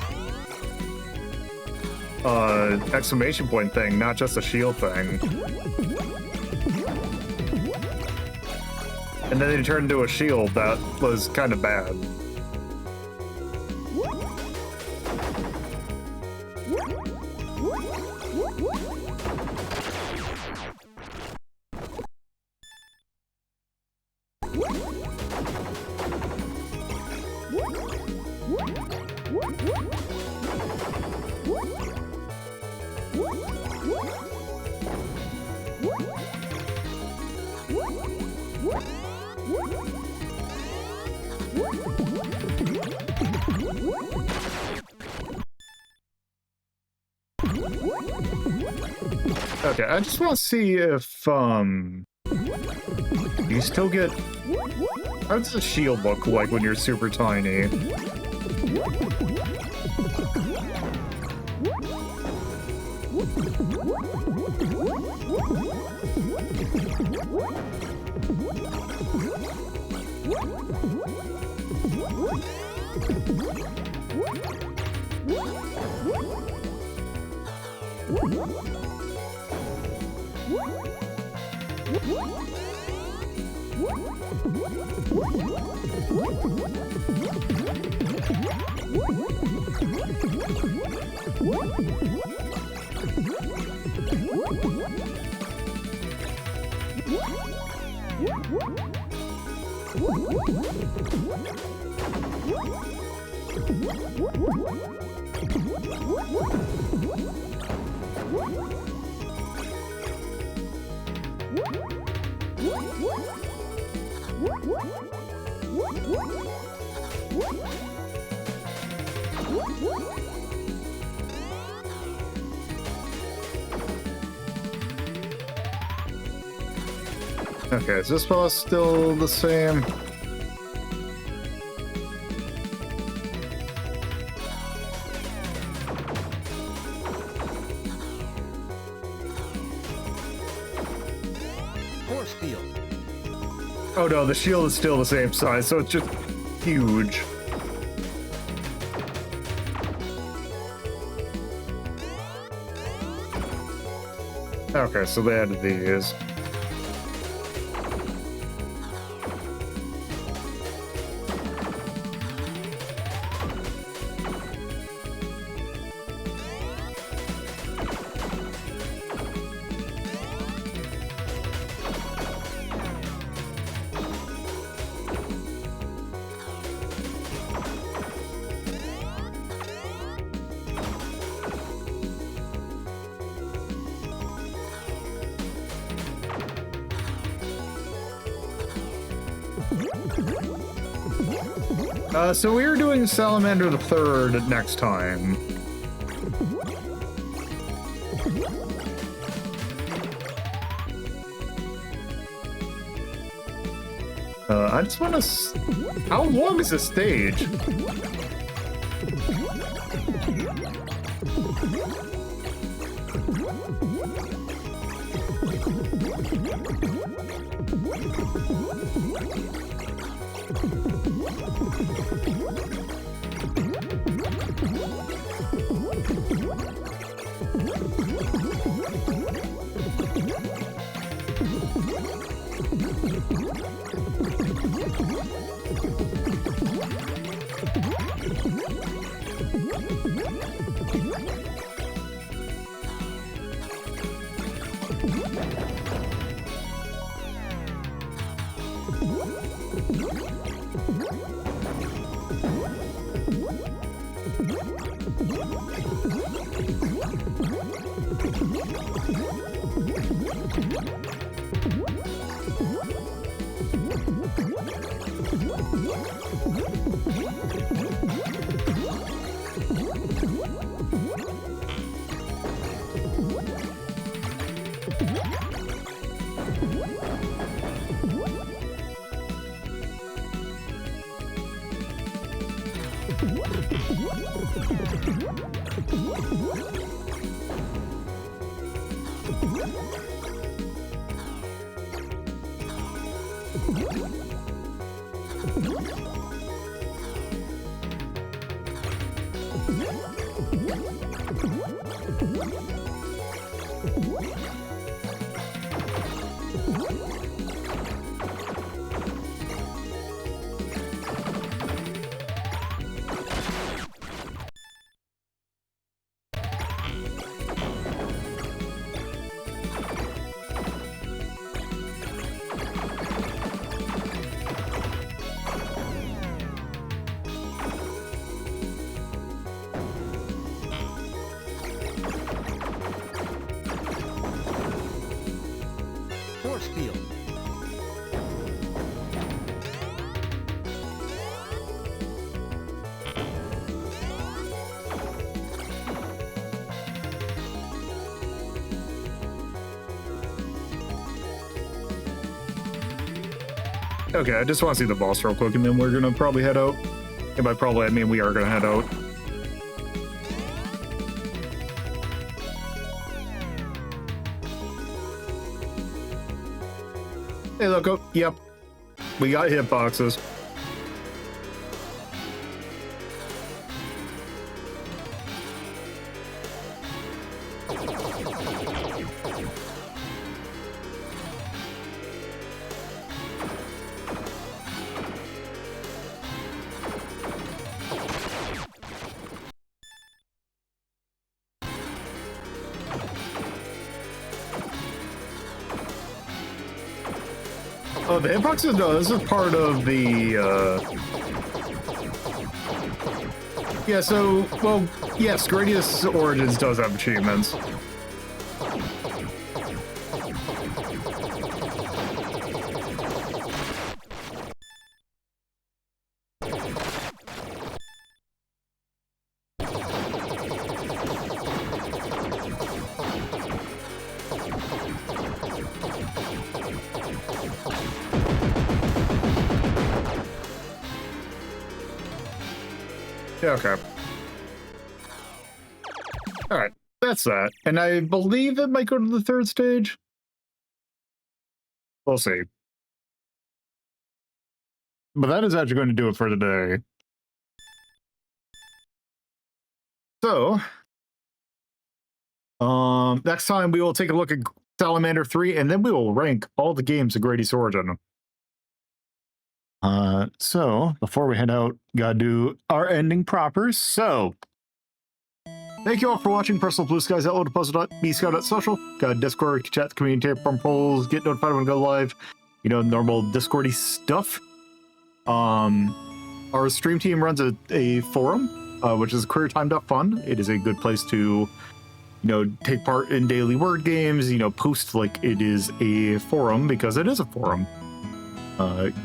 exclamation point thing, not just a shield thing. And then they turned into a shield that was kind of bad. Okay, I just want to see if, you still get... How does the shield look like when you're super tiny? Okay, is this boss still the same? Force field. Oh no, the shield is still the same size, so it's just huge. Okay, so they added these. So we are doing Salamander the Third next time. I just want to... How long is this stage? Okay, I just want to see the boss real quick, and then we're gonna probably head out. And by probably, I mean we are gonna head out. Hey, look, oh, yep. We got hitboxes. Oh, the hitboxes? No, this is part of the, Yeah, so, well, yes, Gradius Origins does have achievements. Yeah, okay. Alright, that's that. And I believe it might go to the third stage. We'll see. But that is actually going to do it for today. So, next time we will take a look at Salamander 3, and then we will rank all the games of Gradius Origin. So, before we head out, gotta do our ending proper. So, thank you all for watching. Personal Blue Skies at Lolo De Puzlo, bscout.social. Got Discord, chat, community, from polls, get notified when we go live. You know, normal Discordy stuff. Our stream team runs a forum, which is careertime.fun. It is a good place to, you know, take part in daily word games, you know, post like it is a forum, because it is a forum.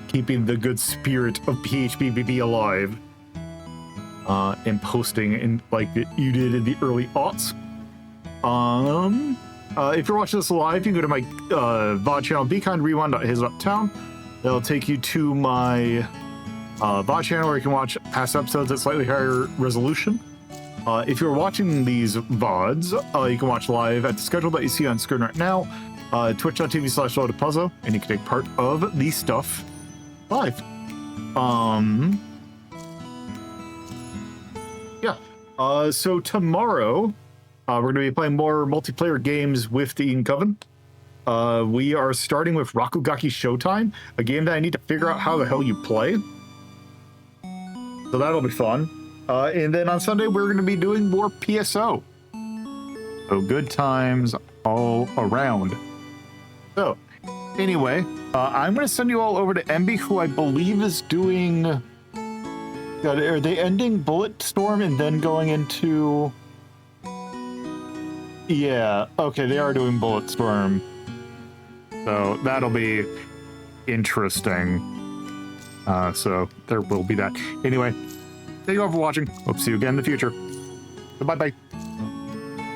Keeping the good spirit of PHPVP alive, and posting in like you did in the early aughts. If you're watching this live, you can go to my VOD channel, BeKindRewind.his.town. That'll take you to my VOD channel where you can watch past episodes at slightly higher resolution. If you're watching these VODs, you can watch live at the schedule that you see on screen right now. Twitch.tv/Lolo De Puzlo, and you can take part of the stuff live. Yeah. So tomorrow, we're going to be playing more multiplayer games with the Eden Coven. We are starting with Rakugaki Showtime, a game that I need to figure out how the hell you play. So that'll be fun. And then on Sunday, we're going to be doing more PSO. So good times all around. So, anyway, I'm going to send you all over to MB, who I believe is doing... Are they ending Bulletstorm and then going into... Yeah, okay, they are doing Bulletstorm. So, that'll be interesting. So, there will be that. Anyway, thank you all for watching. Hope to see you again in the future. Bye-bye.